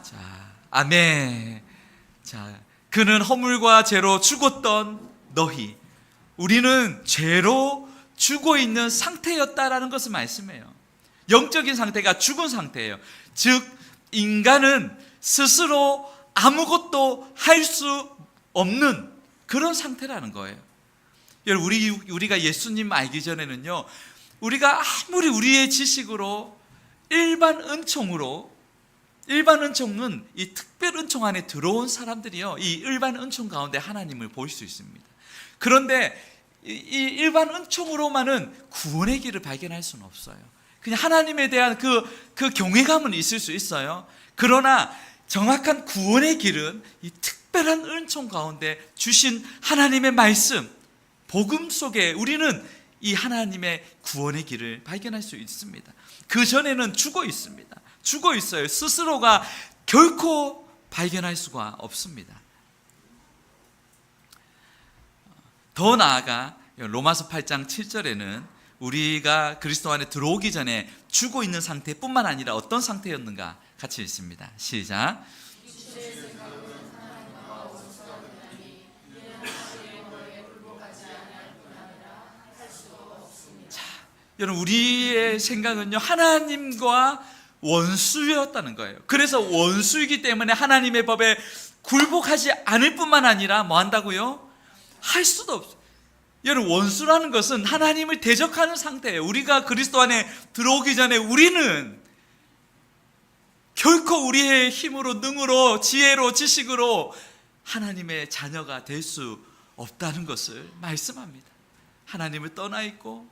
자, 아멘. 자, 그는 허물과 죄로 죽었던 너희. 우리는 죄로 죽어 있는 상태였다라는 것을 말씀해요. 영적인 상태가 죽은 상태예요. 즉 인간은 스스로 아무것도 할 수 없는 그런 상태라는 거예요. 여러분, 우리가 예수님 알기 전에는요, 우리가 아무리 우리의 지식으로 일반 은총은 이 특별 은총 안에 들어온 사람들이요, 이 일반 은총 가운데 하나님을 볼 수 있습니다. 그런데 이 일반 은총으로만은 구원의 길을 발견할 수는 없어요. 그냥 하나님에 대한 그 경외감은 있을 수 있어요. 그러나 정확한 구원의 길은 이 특별한 은총 가운데 주신 하나님의 말씀, 복음 속에 우리는 이 하나님의 구원의 길을 발견할 수 있습니다. 그 전에는 죽어 있습니다. 죽어 있어요. 스스로가 결코 발견할 수가 없습니다. 더 나아가 로마서 8장 7절에는 우리가 그리스도 안에 들어오기 전에 죽어 있는 상태뿐만 아니라 어떤 상태였는가 같이 읽습니다. 시작. 자, 여러분, 우리의 생각은요, 하나님과 원수였다는 거예요. 그래서 원수이기 때문에 하나님의 법에 굴복하지 않을 뿐만 아니라 뭐 한다고요? 할 수도 없어요. 여러분, 원수라는 것은 하나님을 대적하는 상태예요. 우리가 그리스도 안에 들어오기 전에 우리는 결코 우리의 힘으로, 능으로, 지혜로, 지식으로 하나님의 자녀가 될 수 없다는 것을 말씀합니다. 하나님을 떠나 있고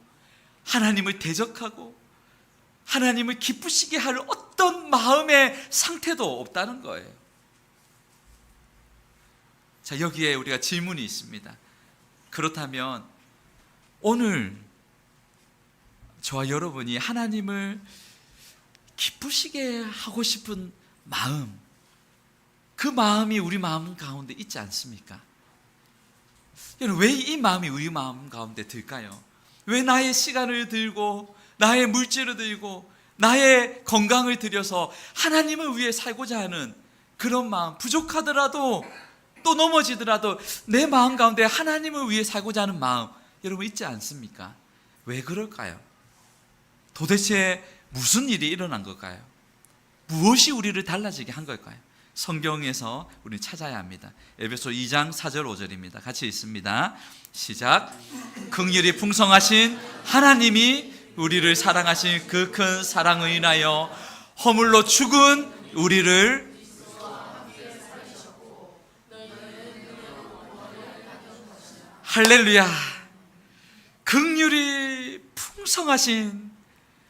하나님을 대적하고 하나님을 기쁘시게 할 어떤 마음의 상태도 없다는 거예요. 자, 여기에 우리가 질문이 있습니다. 그렇다면 오늘 저와 여러분이 하나님을 기쁘시게 하고 싶은 마음, 그 마음이 우리 마음 가운데 있지 않습니까? 여러분, 왜 이 마음이 우리 마음 가운데 들까요? 왜 나의 시간을 들고 나의 물질을 들고 나의 건강을 들여서 하나님을 위해 살고자 하는 그런 마음, 부족하더라도 또 넘어지더라도 내 마음 가운데 하나님을 위해 살고자 하는 마음, 여러분 있지 않습니까? 왜 그럴까요? 도대체 무슨 일이 일어난 걸까요? 무엇이 우리를 달라지게 한 걸까요? 성경에서 우리는 찾아야 합니다. 에베소 2장 4절 5절입니다. 같이 읽습니다. 시작. 긍휼이 풍성하신 하나님이 우리를 사랑하신 그 큰 사랑을 인하여 허물로 죽은 우리를 할렐루야. 긍휼이 풍성하신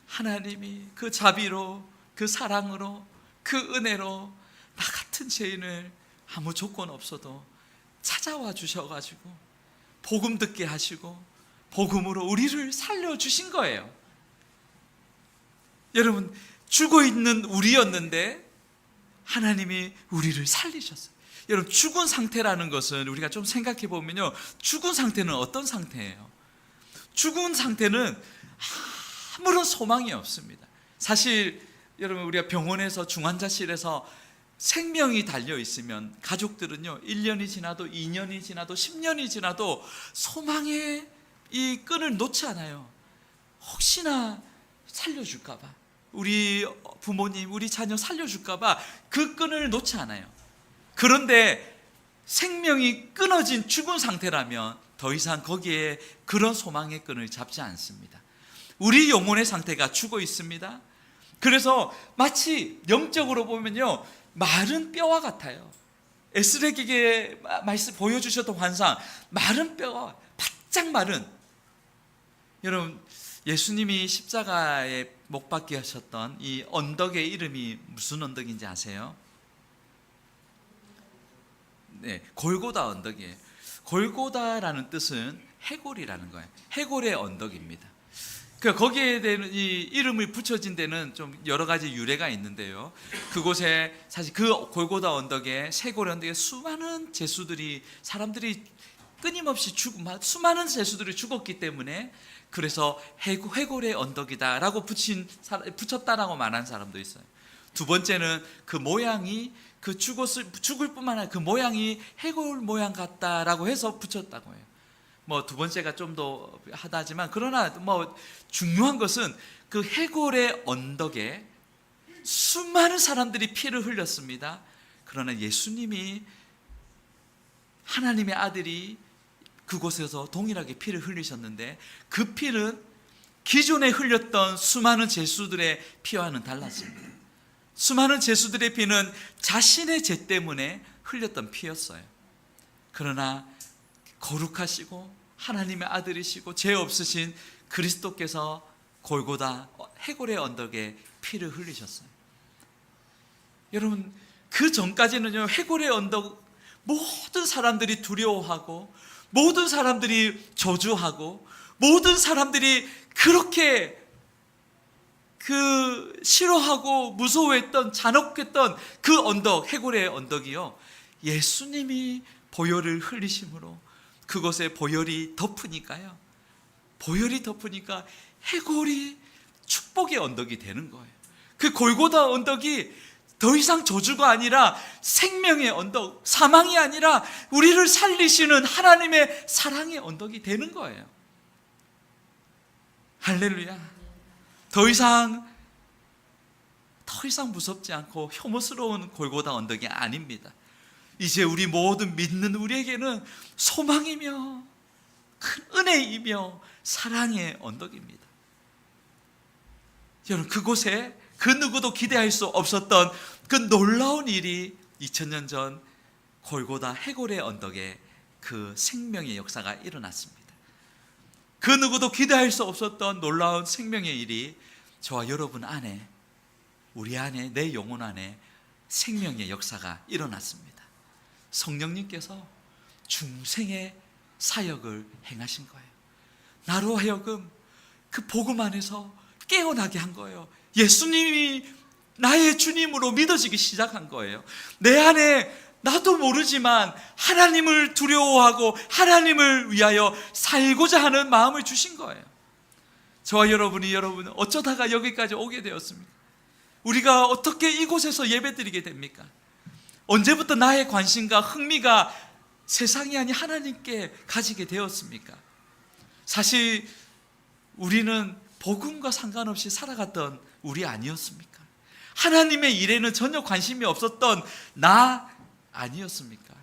하나님이 그 자비로, 그 사랑으로, 그 은혜로 나 같은 죄인을 아무 조건 없어도 찾아와 주셔가지고 복음 듣게 하시고 복음으로 우리를 살려주신 거예요. 여러분, 죽어 있는 우리였는데 하나님이 우리를 살리셨어요. 여러분, 죽은 상태라는 것은 우리가 좀 생각해 보면요, 죽은 상태는 어떤 상태예요? 죽은 상태는 아무런 소망이 없습니다. 사실 여러분, 우리가 병원에서 중환자실에서 생명이 달려 있으면 가족들은요, 1년이 지나도 2년이 지나도 10년이 지나도 소망의 이 끈을 놓지 않아요. 혹시나 살려줄까 봐, 우리 부모님, 우리 자녀 살려줄까 봐 그 끈을 놓지 않아요. 그런데 생명이 끊어진 죽은 상태라면 더 이상 거기에 그런 소망의 끈을 잡지 않습니다. 우리 영혼의 상태가 죽어 있습니다. 그래서 마치 영적으로 보면요, 마른 뼈와 같아요. 에스겔에게 말씀 보여주셨던 환상, 마른 뼈가 바짝 마른. 여러분, 예수님이 십자가에 못 박게 하셨던 이 언덕의 이름이 무슨 언덕인지 아세요? 네, 골고다 언덕이에요. 골고다라는 뜻은 해골이라는 거예요. 해골의 언덕입니다. 거기에 대한 이 이름을 붙여진 데는 좀 여러 가지 유래가 있는데요. 그곳에 사실 그 골고다 언덕에, 쇄골 언덕에 수많은 제수들이, 사람들이 끊임없이 수많은 제수들이 죽었기 때문에, 그래서 해골의 언덕이다라고 붙였다라고 말한 사람도 있어요. 두 번째는 그 모양이, 죽을 뿐만 아니라 그 모양이 해골 모양 같다라고 해서 붙였다고 해요. 두 번째가 좀 더 하다지만, 그러나 중요한 것은 그 해골의 언덕에 수많은 사람들이 피를 흘렸습니다. 그러나 예수님이, 하나님의 아들이 그곳에서 동일하게 피를 흘리셨는데, 그 피는 기존에 흘렸던 수많은 제수들의 피와는 달랐습니다. 수많은 제수들의 피는 자신의 죄 때문에 흘렸던 피였어요. 그러나 거룩하시고 하나님의 아들이시고 죄 없으신 그리스도께서 골고다 해골의 언덕에 피를 흘리셨어요. 여러분, 그 전까지는요, 해골의 언덕, 모든 사람들이 두려워하고, 모든 사람들이 저주하고, 모든 사람들이 그렇게 싫어하고 무서워했던, 잔혹했던 그 언덕, 해골의 언덕이요, 예수님이 보혈을 흘리심으로 그것에 보혈이 덮으니까요, 보혈이 덮으니까 해골이 축복의 언덕이 되는 거예요. 그 골고다 언덕이 더 이상 저주가 아니라 생명의 언덕, 사망이 아니라 우리를 살리시는 하나님의 사랑의 언덕이 되는 거예요. 할렐루야. 더 이상 무섭지 않고 혐오스러운 골고다 언덕이 아닙니다. 이제 우리 모든 믿는 우리에게는 소망이며 큰 은혜이며 사랑의 언덕입니다. 여러분, 그곳에 그 누구도 기대할 수 없었던 그 놀라운 일이 2000년 전 골고다 해골의 언덕에 그 생명의 역사가 일어났습니다. 그 누구도 기대할 수 없었던 놀라운 생명의 일이 저와 여러분 안에, 우리 안에, 내 영혼 안에 생명의 역사가 일어났습니다. 성령님께서 중생의 사역을 행하신 거예요. 나로 하여금 그 복음 안에서 깨어나게 한 거예요. 예수님이 나의 주님으로 믿어지기 시작한 거예요. 내 안에 나도 모르지만 하나님을 두려워하고 하나님을 위하여 살고자 하는 마음을 주신 거예요. 저와 여러분이 어쩌다가 여기까지 오게 되었습니까? 우리가 어떻게 이곳에서 예배드리게 됩니까? 언제부터 나의 관심과 흥미가 세상이 아닌 하나님께 가지게 되었습니까? 사실 우리는 복음과 상관없이 살아갔던 우리 아니었습니까? 하나님의 일에는 전혀 관심이 없었던 나 아니었습니까?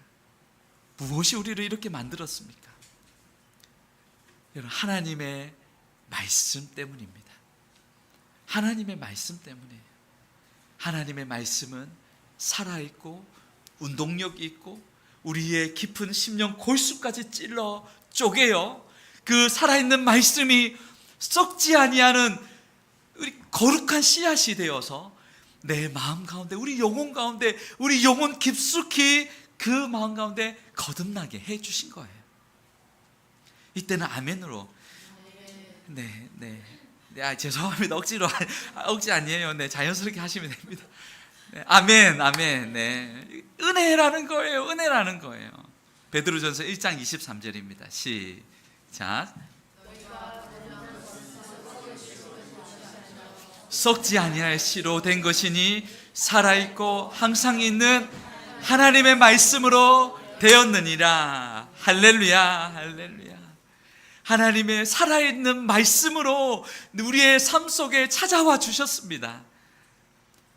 무엇이 우리를 이렇게 만들었습니까? 여러분, 하나님의 말씀 때문입니다. 하나님의 말씀 때문이에요. 하나님의 말씀은 살아있고 운동력이 있고 우리의 깊은 심령 골수까지 찔러 쪼개요. 그 살아있는 말씀이 썩지 아니하는 우리 거룩한 씨앗이 되어서 내 마음 가운데, 우리 영혼 가운데, 우리 영혼 깊숙이 그 마음 가운데 거듭나게 해주신 거예요. 이때는 아멘으로, 죄송합니다. 억지 아니에요. 자연스럽게 하시면 됩니다. 아멘, 아멘. 은혜라는 거예요. 은혜라는 거예요. 베드로전서 1장 23절입니다. 시작. 썩지 아니할 씨로 된 것이니 살아있고 항상 있는 하나님의 말씀으로 되었느니라. 할렐루야, 할렐루야. 하나님의 살아있는 말씀으로 우리의 삶 속에 찾아와 주셨습니다.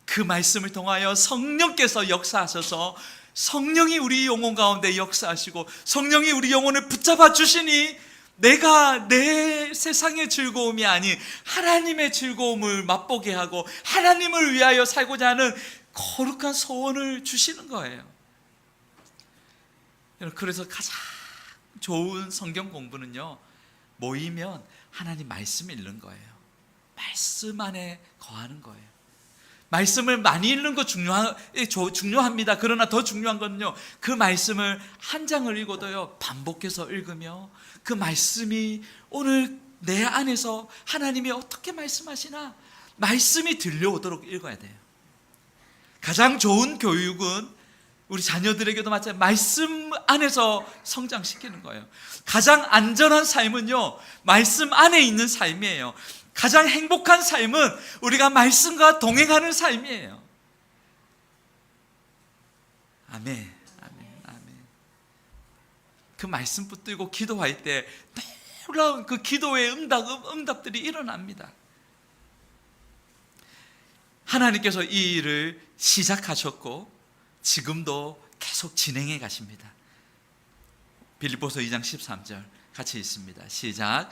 그 말씀을 통하여 성령께서 역사하셔서 성령이 우리 영혼 가운데 역사하시고 성령이 우리 영혼을 붙잡아 주시니 내가 내 세상의 즐거움이 아닌 하나님의 즐거움을 맛보게 하고 하나님을 위하여 살고자 하는 거룩한 소원을 주시는 거예요. 그래서 가장 좋은 성경 공부는요, 모이면 하나님 말씀 읽는 거예요. 말씀 안에 거하는 거예요. 말씀을 많이 읽는 거 중요합니다. 그러나 더 중요한 건요, 그 말씀을 한 장을 읽어도요, 반복해서 읽으며 그 말씀이 오늘 내 안에서 하나님이 어떻게 말씀하시나 말씀이 들려오도록 읽어야 돼요. 가장 좋은 교육은 우리 자녀들에게도 마찬가지, 말씀 안에서 성장시키는 거예요. 가장 안전한 삶은요, 말씀 안에 있는 삶이에요. 가장 행복한 삶은 우리가 말씀과 동행하는 삶이에요. 아멘, 아멘, 아멘. 그 말씀 붙들고 기도할 때 놀라운 그 기도의 응답들이 일어납니다. 하나님께서 이 일을 시작하셨고 지금도 계속 진행해 가십니다. 빌립보서 2장 13절 같이 읽습니다. 시작.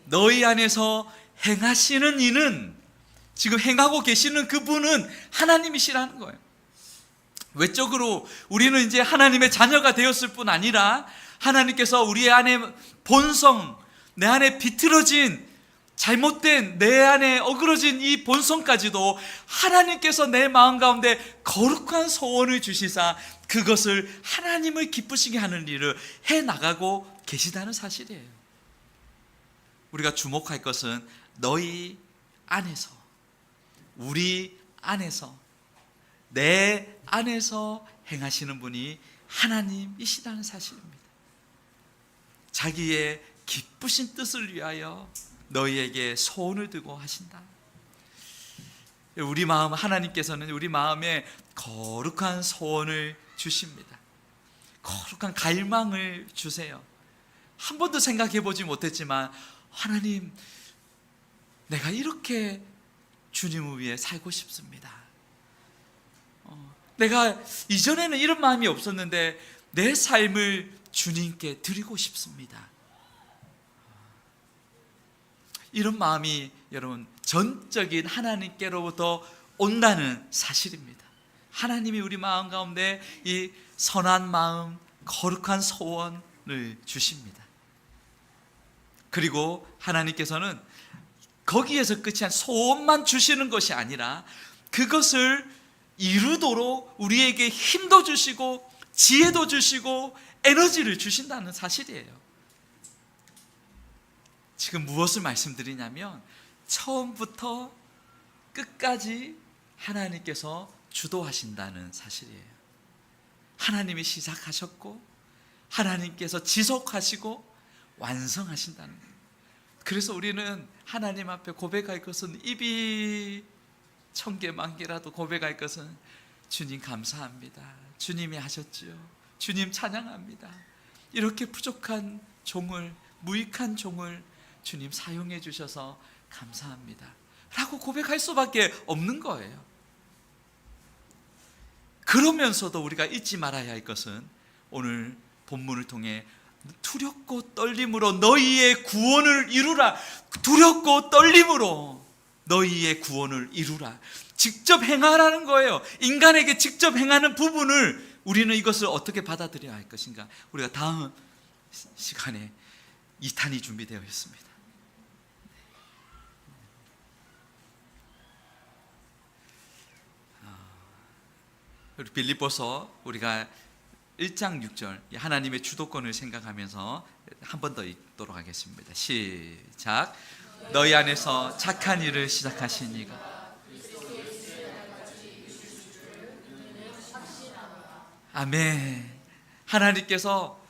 너희 안에서 행하시는 이는, 지금 행하고 계시는 그분은 하나님이시라는 거예요. 외적으로 우리는 이제 하나님의 자녀가 되었을 뿐 아니라 하나님께서 우리 안에 본성, 내 안에 비틀어진 잘못된, 내 안에 어그러진 이 본성까지도 하나님께서 내 마음 가운데 거룩한 소원을 주시사 그것을 하나님을 기쁘시게 하는 일을 해나가고 계시다는 사실이에요. 우리가 주목할 것은 너희 안에서, 우리 안에서, 내 안에서 행하시는 분이 하나님이시다는 사실입니다. 자기의 기쁘신 뜻을 위하여 너희에게 소원을 두고 하신다. 우리 마음, 하나님께서는 우리 마음에 거룩한 소원을 주십니다. 거룩한 갈망을 주세요. 한 번도 생각해 보지 못했지만, 하나님, 내가 이렇게 주님을 위해 살고 싶습니다. 내가 이전에는 이런 마음이 없었는데 내 삶을 주님께 드리고 싶습니다. 이런 마음이 여러분 전적인 하나님께로부터 온다는 사실입니다. 하나님이 우리 마음 가운데 이 선한 마음, 거룩한 소원을 주십니다. 그리고 하나님께서는 거기에서 끝이 아니라 소원만 주시는 것이 아니라 그것을 이루도록 우리에게 힘도 주시고 지혜도 주시고 에너지를 주신다는 사실이에요. 지금 무엇을 말씀드리냐면 처음부터 끝까지 하나님께서 주도하신다는 사실이에요. 하나님이 시작하셨고 하나님께서 지속하시고 완성하신다는 거예요. 그래서 우리는 하나님 앞에 고백할 것은, 입이 1000개 만개라도 고백할 것은, 주님 감사합니다, 주님이 하셨지요, 주님 찬양합니다, 이렇게 부족한 종을, 무익한 종을 주님 사용해 주셔서 감사합니다 라고 고백할 수밖에 없는 거예요. 그러면서도 우리가 잊지 말아야 할 것은, 오늘 본문을 통해 두렵고 떨림으로 너희의 구원을 이루라, 두렵고 떨림으로 너희의 구원을 이루라, 직접 행하라는 거예요. 인간에게 직접 행하는 부분을 우리는 이것을 어떻게 받아들여야 할 것인가, 우리가 다음 시간에 2탄이 준비되어 있습니다. 우리 빌립보서 우리가 1장 6절 하나님의 주도권을 생각하면서 한 번 더 읽도록 하겠습니다. 시작. 너희 안에서 착한 일을 시작하신 이가, 아멘. 하나님께서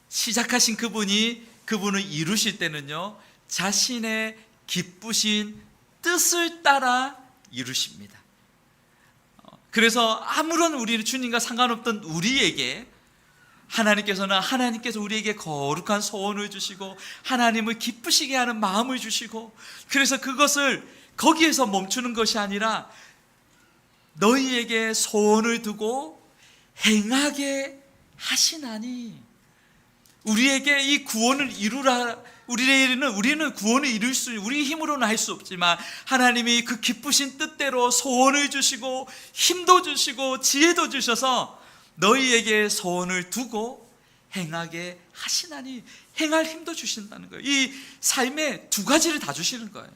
시작하신 그분을 이루실 때는요, 자신의 기쁘신 뜻을 따라 이루십니다. 그래서 아무런 우리 주님과 상관없던 우리에게 하나님께서 우리에게 거룩한 소원을 주시고 하나님을 기쁘시게 하는 마음을 주시고, 그래서 그것을 거기에서 멈추는 것이 아니라 너희에게 소원을 두고 행하게 하시나니. 우리에게 이 구원을 이루라. 우리는 구원을 이룰 수, 우리 힘으로는 할 수 없지만 하나님이 그 기쁘신 뜻대로 소원을 주시고 힘도 주시고 지혜도 주셔서 너희에게 소원을 두고 행하게 하시나니, 행할 힘도 주신다는 거예요. 이 삶에 두 가지를 다 주시는 거예요.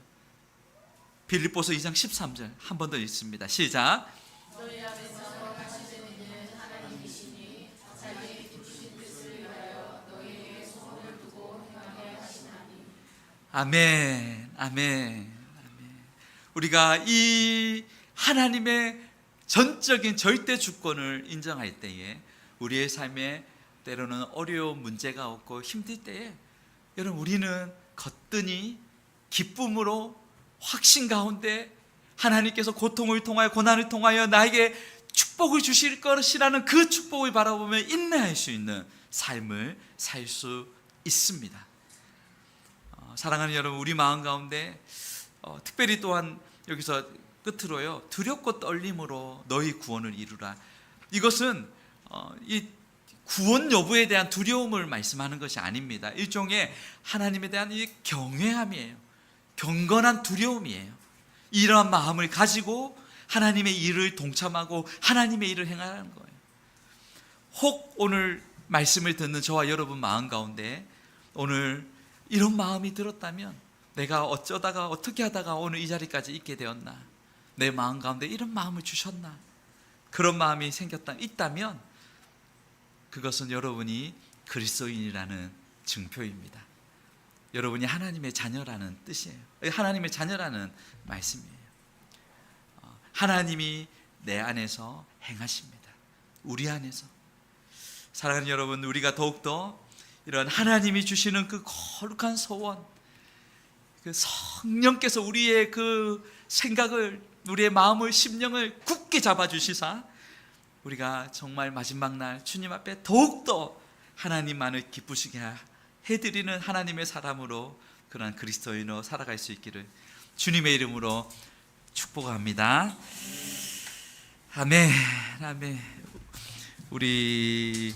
빌립보서 2장 13절 한 번 더 읽습니다. 시작. 아멘, 아멘, 아멘. 우리가 이 하나님의 전적인 절대 주권을 인정할 때에 우리의 삶에 때로는 어려운 문제가 없고 힘들 때에 여러분 우리는 거뜬히 기쁨으로 확신 가운데 하나님께서 고통을 통하여 고난을 통하여 나에게 축복을 주실 것이라는 그 축복을 바라보며 인내할 수 있는 삶을 살 수 있습니다. 사랑하는 여러분, 우리 마음 가운데 특별히 또한 여기서 끝으로요, 두렵고 떨림으로 너희 구원을 이루라. 이것은 이 구원 여부에 대한 두려움을 말씀하는 것이 아닙니다. 일종의 하나님에 대한 이 경외함이에요. 경건한 두려움이에요. 이러한 마음을 가지고 하나님의 일을 동참하고 하나님의 일을 행하는 거예요. 혹 오늘 말씀을 듣는 저와 여러분 마음 가운데 오늘 이런 마음이 들었다면, 내가 어쩌다가 어떻게 하다가 오늘 이 자리까지 있게 되었나, 내 마음 가운데 이런 마음을 주셨나, 그런 마음이 있다면 그것은 여러분이 그리스도인이라는 증표입니다. 여러분이 하나님의 자녀라는 뜻이에요. 하나님의 자녀라는 말씀이에요. 하나님이 내 안에서 행하십니다. 우리 안에서. 사랑하는 여러분, 우리가 더욱더 이런 하나님이 주시는 그 거룩한 소원, 그 성령께서 우리의 그 생각을, 우리의 마음을, 심령을 굳게 잡아주시사 우리가 정말 마지막 날 주님 앞에 더욱더 하나님만을 기쁘시게 해드리는 하나님의 사람으로, 그런 그리스도인으로 살아갈 수 있기를 주님의 이름으로 축복합니다. 아멘, 아멘. 우리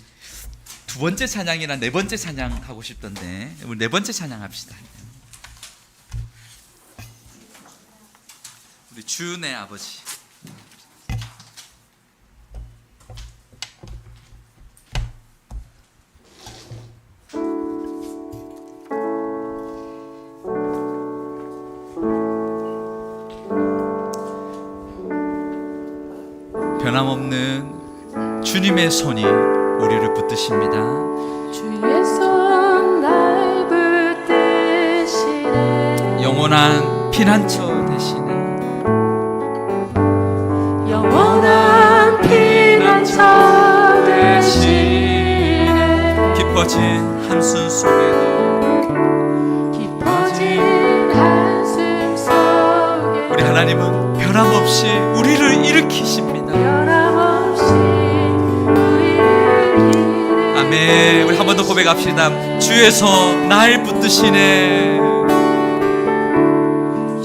두 번째 찬양이나 네 번째 찬양 하고 싶던데, 우리 네 번째 찬양 합시다. 우리 주의 아버지. 변함없는 주님의 손이 우리를 붙드십니다. 주의 손 날 붙드시네. 영원한 피난처 되시네. 영원한 피난처 되시네. 깊어진 한숨 속에도, 깊어진 한숨 속에 우리 하나님은 변함없이 우리를 일으키십니다. 변함없이 우리를 일으키시네. 아멘. 우리 한 번 더 고백합시다. 주의 손 날 붙드시네.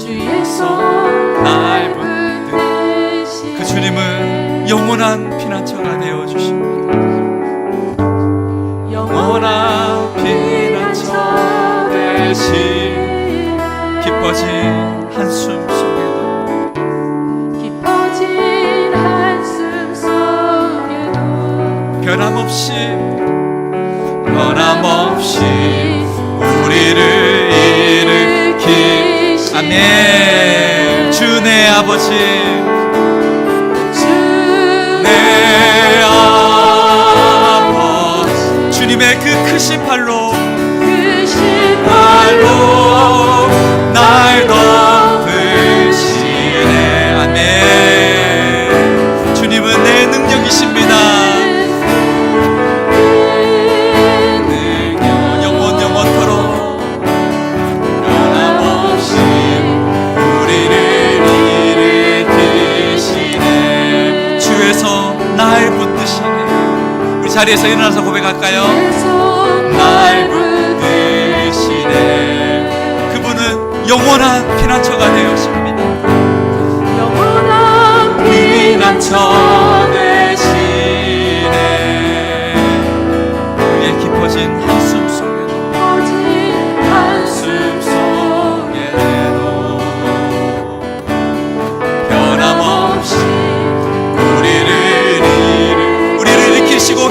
주의 손 날 붙드시네. 그 주님은 영원한 피난처가 되어 주십니다. 영원한 피난처 되신 깊어진 한숨 속에도, 깊어진 한숨 속에도 변함없이 우리를 일으키시. 아멘. 주 내 아버지, 내 아버지, 주님의 그 크신 팔로 날 덮으시네. 아멘. 주님은 내 능력이십니다. 영원토록 변함없이 우리를 일으키시네. 주의 손 날 붙드시네. 우리 자리에서 일어나서 고백할까요? 날 붙드시네. 그분은 영원한 피난처가 되었습니다. 영원한 피난처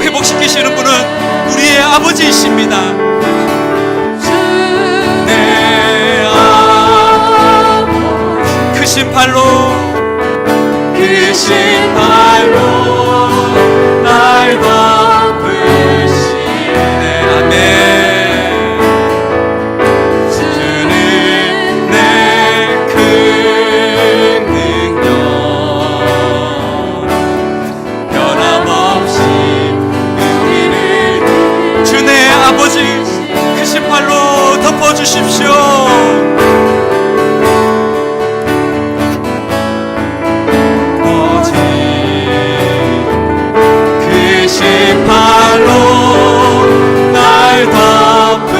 회복시키시는 분은 우리의 아버지이십니다. 내 아버지 크신 팔로 날 덮으시네. 아멘. 주는 내 큰 능력 변함없이 우리를 주의 아버지 크신 팔로 덮어주십시오. 날 덮으시네.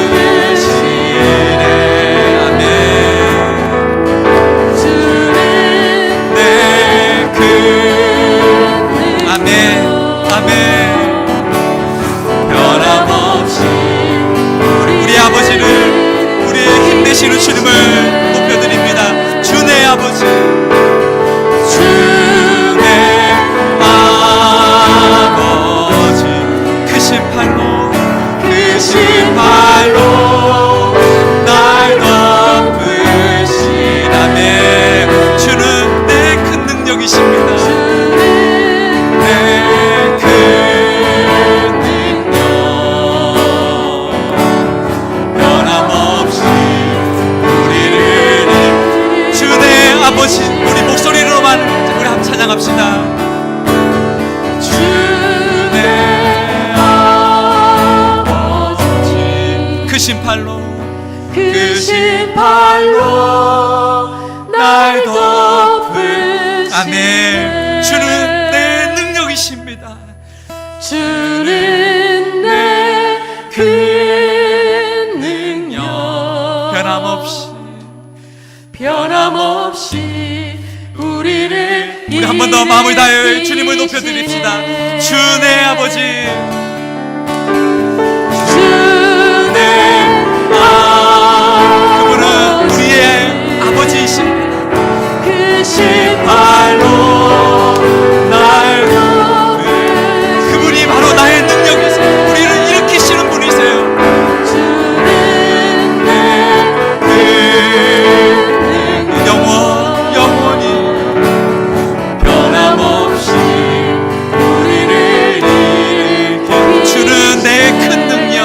아멘. 주는 내 큰 아멘. 아멘. 변함없이 우리 아버지를 우리의 힘내시는 주님을 높여드립니다. 주의 아버지 날 덮으시라네. 주는 내 큰 능력이십니다. 내 큰 능력 변함없이 우리를 주의 아버지 우리 목소리로만 우리 한번 찬양합시다. 크신 팔로 날 덮으시네. 아멘. 주는 내 능력이십니다. 주는 내 큰 능력 변함없이 우리를 우리 한 번 더 마음을 다해 주님을 높여드립시다. 주의 아버지 그분은 우리의 아버지이십니다. 크신 팔로 날 그분이 바로 나의 능력이세요. 우리를 일으키시는 분이세요. 영원히 변함없이 우리를 일으키시는 주는 내 큰 능력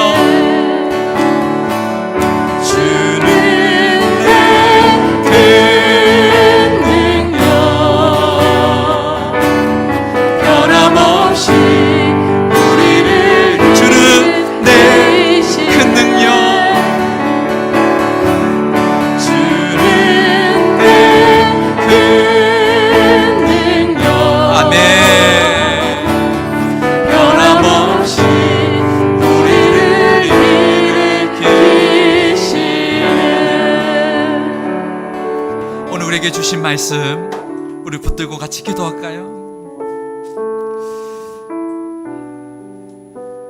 우리에게 주신 말씀 우리 붙들고 같이 기도할까요?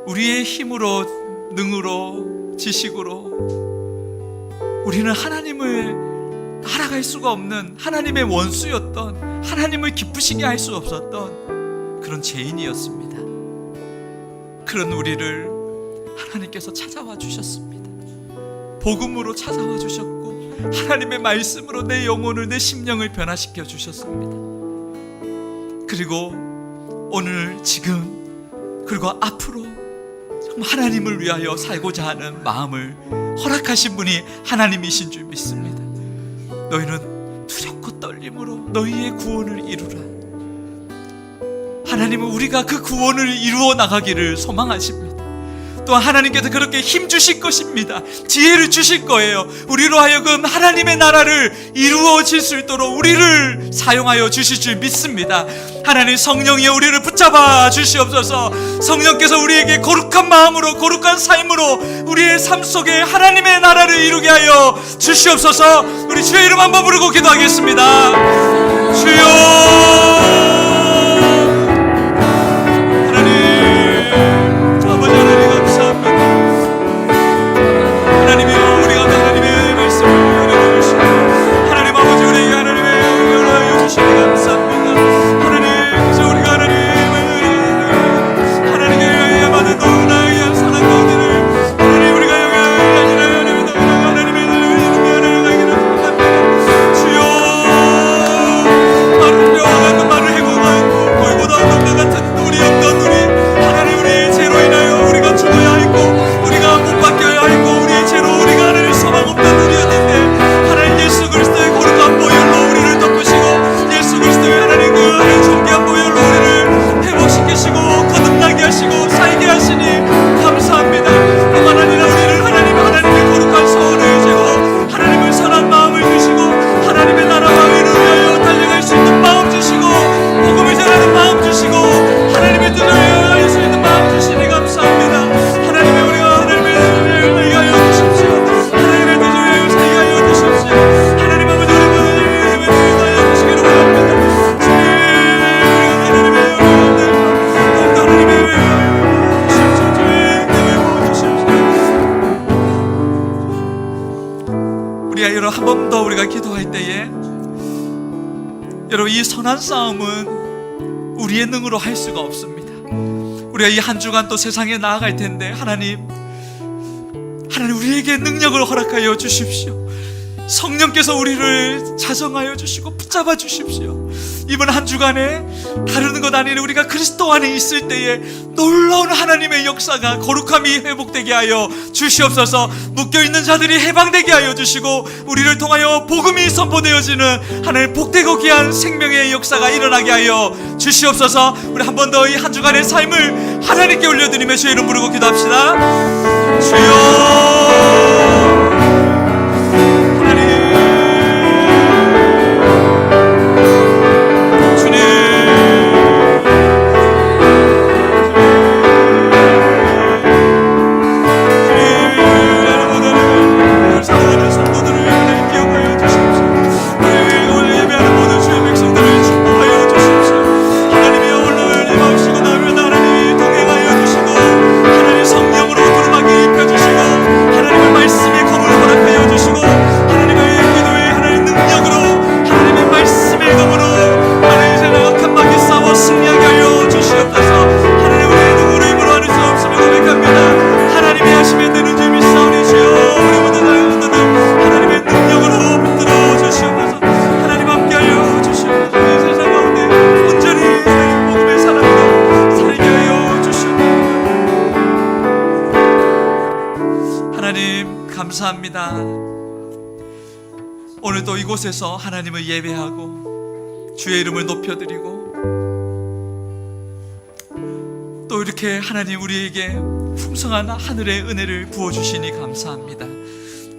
우리의 힘으로 능으로 지식으로 우리는 하나님을 알아갈 수가 없는 하나님의 원수였던 하나님을 기쁘시게 할 수 없었던 그런 죄인이었습니다. 그런 우리를 하나님께서 찾아와 주셨습니다. 복음으로 찾아와 주셨고 하나님의 말씀으로 내 영혼을 내 심령을 변화시켜 주셨습니다. 그리고 오늘 지금 그리고 앞으로 정말 하나님을 위하여 살고자 하는 마음을 허락하신 분이 하나님이신 줄 믿습니다. 너희는 두렵고 떨림으로 너희의 구원을 이루라. 하나님은 우리가 그 구원을 이루어 나가기를 소망하십니다. 또한 하나님께서 그렇게 힘 주실 것입니다. 지혜를 주실 거예요. 우리로 하여금 하나님의 나라를 이루어질 수 있도록 우리를 사용하여 주실 줄 믿습니다. 하나님 성령이여 우리를 붙잡아 주시옵소서. 성령께서 우리에게 거룩한 마음으로 거룩한 삶으로 우리의 삶 속에 하나님의 나라를 이루게 하여 주시옵소서. 우리 주의 이름 한번 부르고 기도하겠습니다. 주여 한 번 더 우리가 기도할 때에 여러분, 이 선한 싸움은 우리의 능으로 할 수가 없습니다. 우리가 이 한 주간 또 세상에 나아갈 텐데 하나님 우리에게 능력을 허락하여 주십시오. 성령께서 우리를 자정하여 주시고 붙잡아 주십시오. 이번 한 주간에 다른 것 아닌 우리가 그리스도 안에 있을 때에 놀라운 하나님의 역사가 거룩함이 회복되게 하여 주시옵소서. 묶여있는 자들이 해방되게 하여 주시고 우리를 통하여 복음이 선포되어지는 하나님 복되고 귀한 생명의 역사가 일어나게 하여 주시옵소서. 우리 한 번 더 이 한 주간의 삶을 하나님께 올려드리며 주의 이름 부르고 기도합시다. 주여, 감사합니다. 오늘도 이곳에서 하나님을 예배하고 주의 이름을 높여드리고 또 이렇게 하나님 우리에게 풍성한 하늘의 은혜를 부어주시니 감사합니다.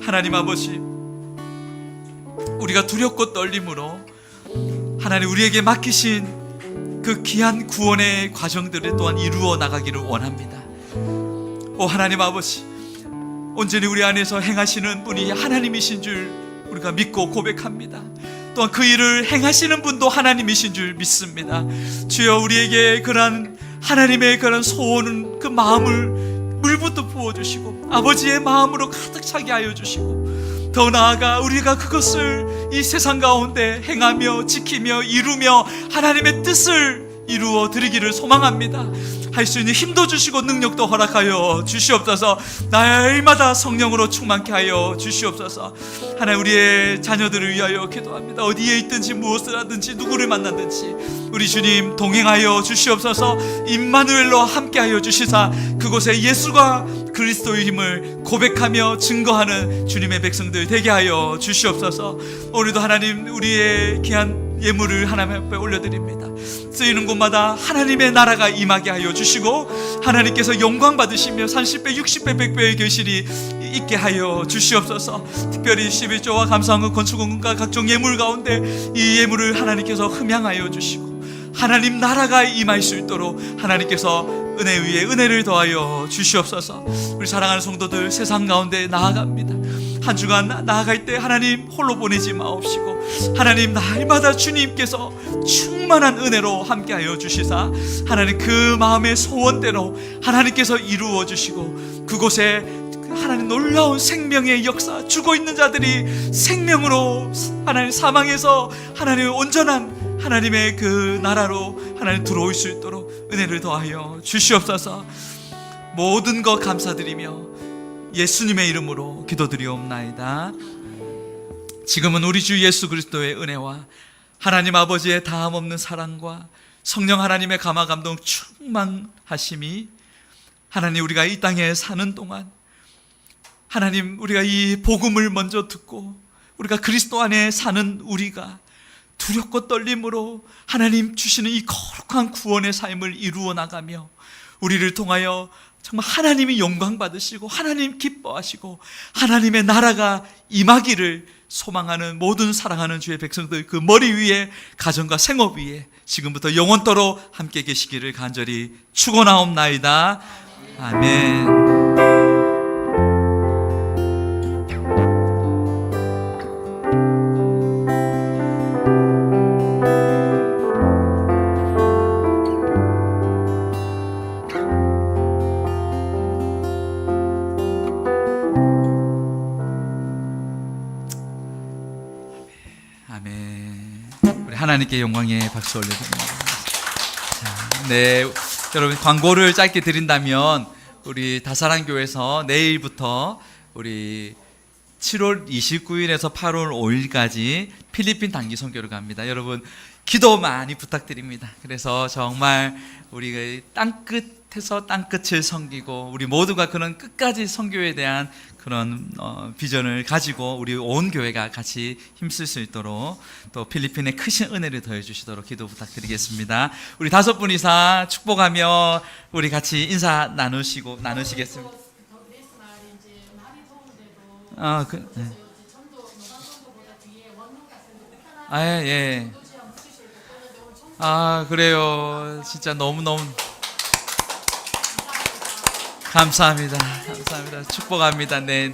하나님 아버지, 우리가 두렵고 떨림으로 하나님 우리에게 맡기신 그 귀한 구원의 과정들을 또한 이루어 나가기를 원합니다. 오 하나님 아버지, 온전히 우리 안에서 행하시는 분이 하나님이신 줄 우리가 믿고 고백합니다. 또한 그 일을 행하시는 분도 하나님이신 줄 믿습니다. 주여, 우리에게 그러한 하나님의 그런 소원은 그 마음을 물부터 부어주시고 아버지의 마음으로 가득 차게 하여 주시고 더 나아가 우리가 그것을 이 세상 가운데 행하며 지키며 이루며 하나님의 뜻을 이루어 드리기를 소망합니다. 할 수 있는 힘도 주시고 능력도 허락하여 주시옵소서. 날마다 성령으로 충만케 하여 주시옵소서. 하나님, 우리의 자녀들을 위하여 기도합니다. 어디에 있든지 무엇을 하든지 누구를 만나든지 우리 주님 동행하여 주시옵소서. 임마누엘로 함께하여 주시사 그곳에 예수가 그리스도의 힘을 고백하며 증거하는 주님의 백성들 되게 하여 주시옵소서. 오늘도 하나님 우리의 귀한 예물을 하나님 앞에 올려드립니다. 쓰이는 곳마다 하나님의 나라가 임하게 하여 주시고 하나님께서 영광 받으시며 30배, 60배, 100배의 결실이 있게 하여 주시옵소서. 특별히 11조와 감사헌금, 건축헌금과 각종 예물 가운데 이 예물을 하나님께서 흠양하여 주시고 하나님 나라가 임할 수 있도록 하나님께서 은혜 위에 은혜를 더하여 주시옵소서. 우리 사랑하는 성도들 세상 가운데 나아갑니다. 한 주간 나아갈 때 하나님 홀로 보내지 마옵시고 하나님 날마다 주님께서 충만한 은혜로 함께하여 주시사 하나님 그 마음의 소원대로 하나님께서 이루어 주시고 그곳에 하나님 놀라운 생명의 역사, 죽어있는 자들이 생명으로 하나님 사망에서 하나님 온전한 하나님의 그 나라로 하나님 들어올 수 있도록 은혜를 더하여 주시옵소서. 모든 것 감사드리며 예수님의 이름으로 기도드리옵나이다. 지금은 우리 주 예수 그리스도의 은혜와 하나님 아버지의 다함없는 사랑과 성령 하나님의 감화 감동 충만하심이 하나님 우리가 이 땅에 사는 동안 하나님 우리가 이 복음을 먼저 듣고 우리가 그리스도 안에 사는 우리가 두렵고 떨림으로 하나님 주시는 이 거룩한 구원의 삶을 이루어 나가며 우리를 통하여 정말 하나님이 영광 받으시고 하나님 기뻐하시고 하나님의 나라가 임하기를 소망하는 모든 사랑하는 주의 백성들 그 머리 위에 가정과 생업 위에 지금부터 영원토록 함께 계시기를 간절히 축원하옵나이다. 아멘. 하나님께 영광의 박수 올려드립니다. 자, 네, 여러분 광고를 짧게 드린다면 우리 다사랑 교회에서 내일부터 우리 7월 29일에서 8월 5일까지 필리핀 단기 선교를 갑니다. 여러분 기도 많이 부탁드립니다. 그래서 정말 우리 땅끝에서 땅끝을 섬기고 우리 모두가 그런 끝까지 선교에 대한 그런 비전을 가지고 우리 온 교회가 같이 힘쓸 수 있도록 또 필리핀에 크신 은혜를 더해 주시도록 기도 부탁드리겠습니다. 우리 5분 이상 축복하며 우리 같이 인사 나누시겠습니다. 네. 예. 그래요. 진짜 너무너무 감사합니다. 축복합니다. 네.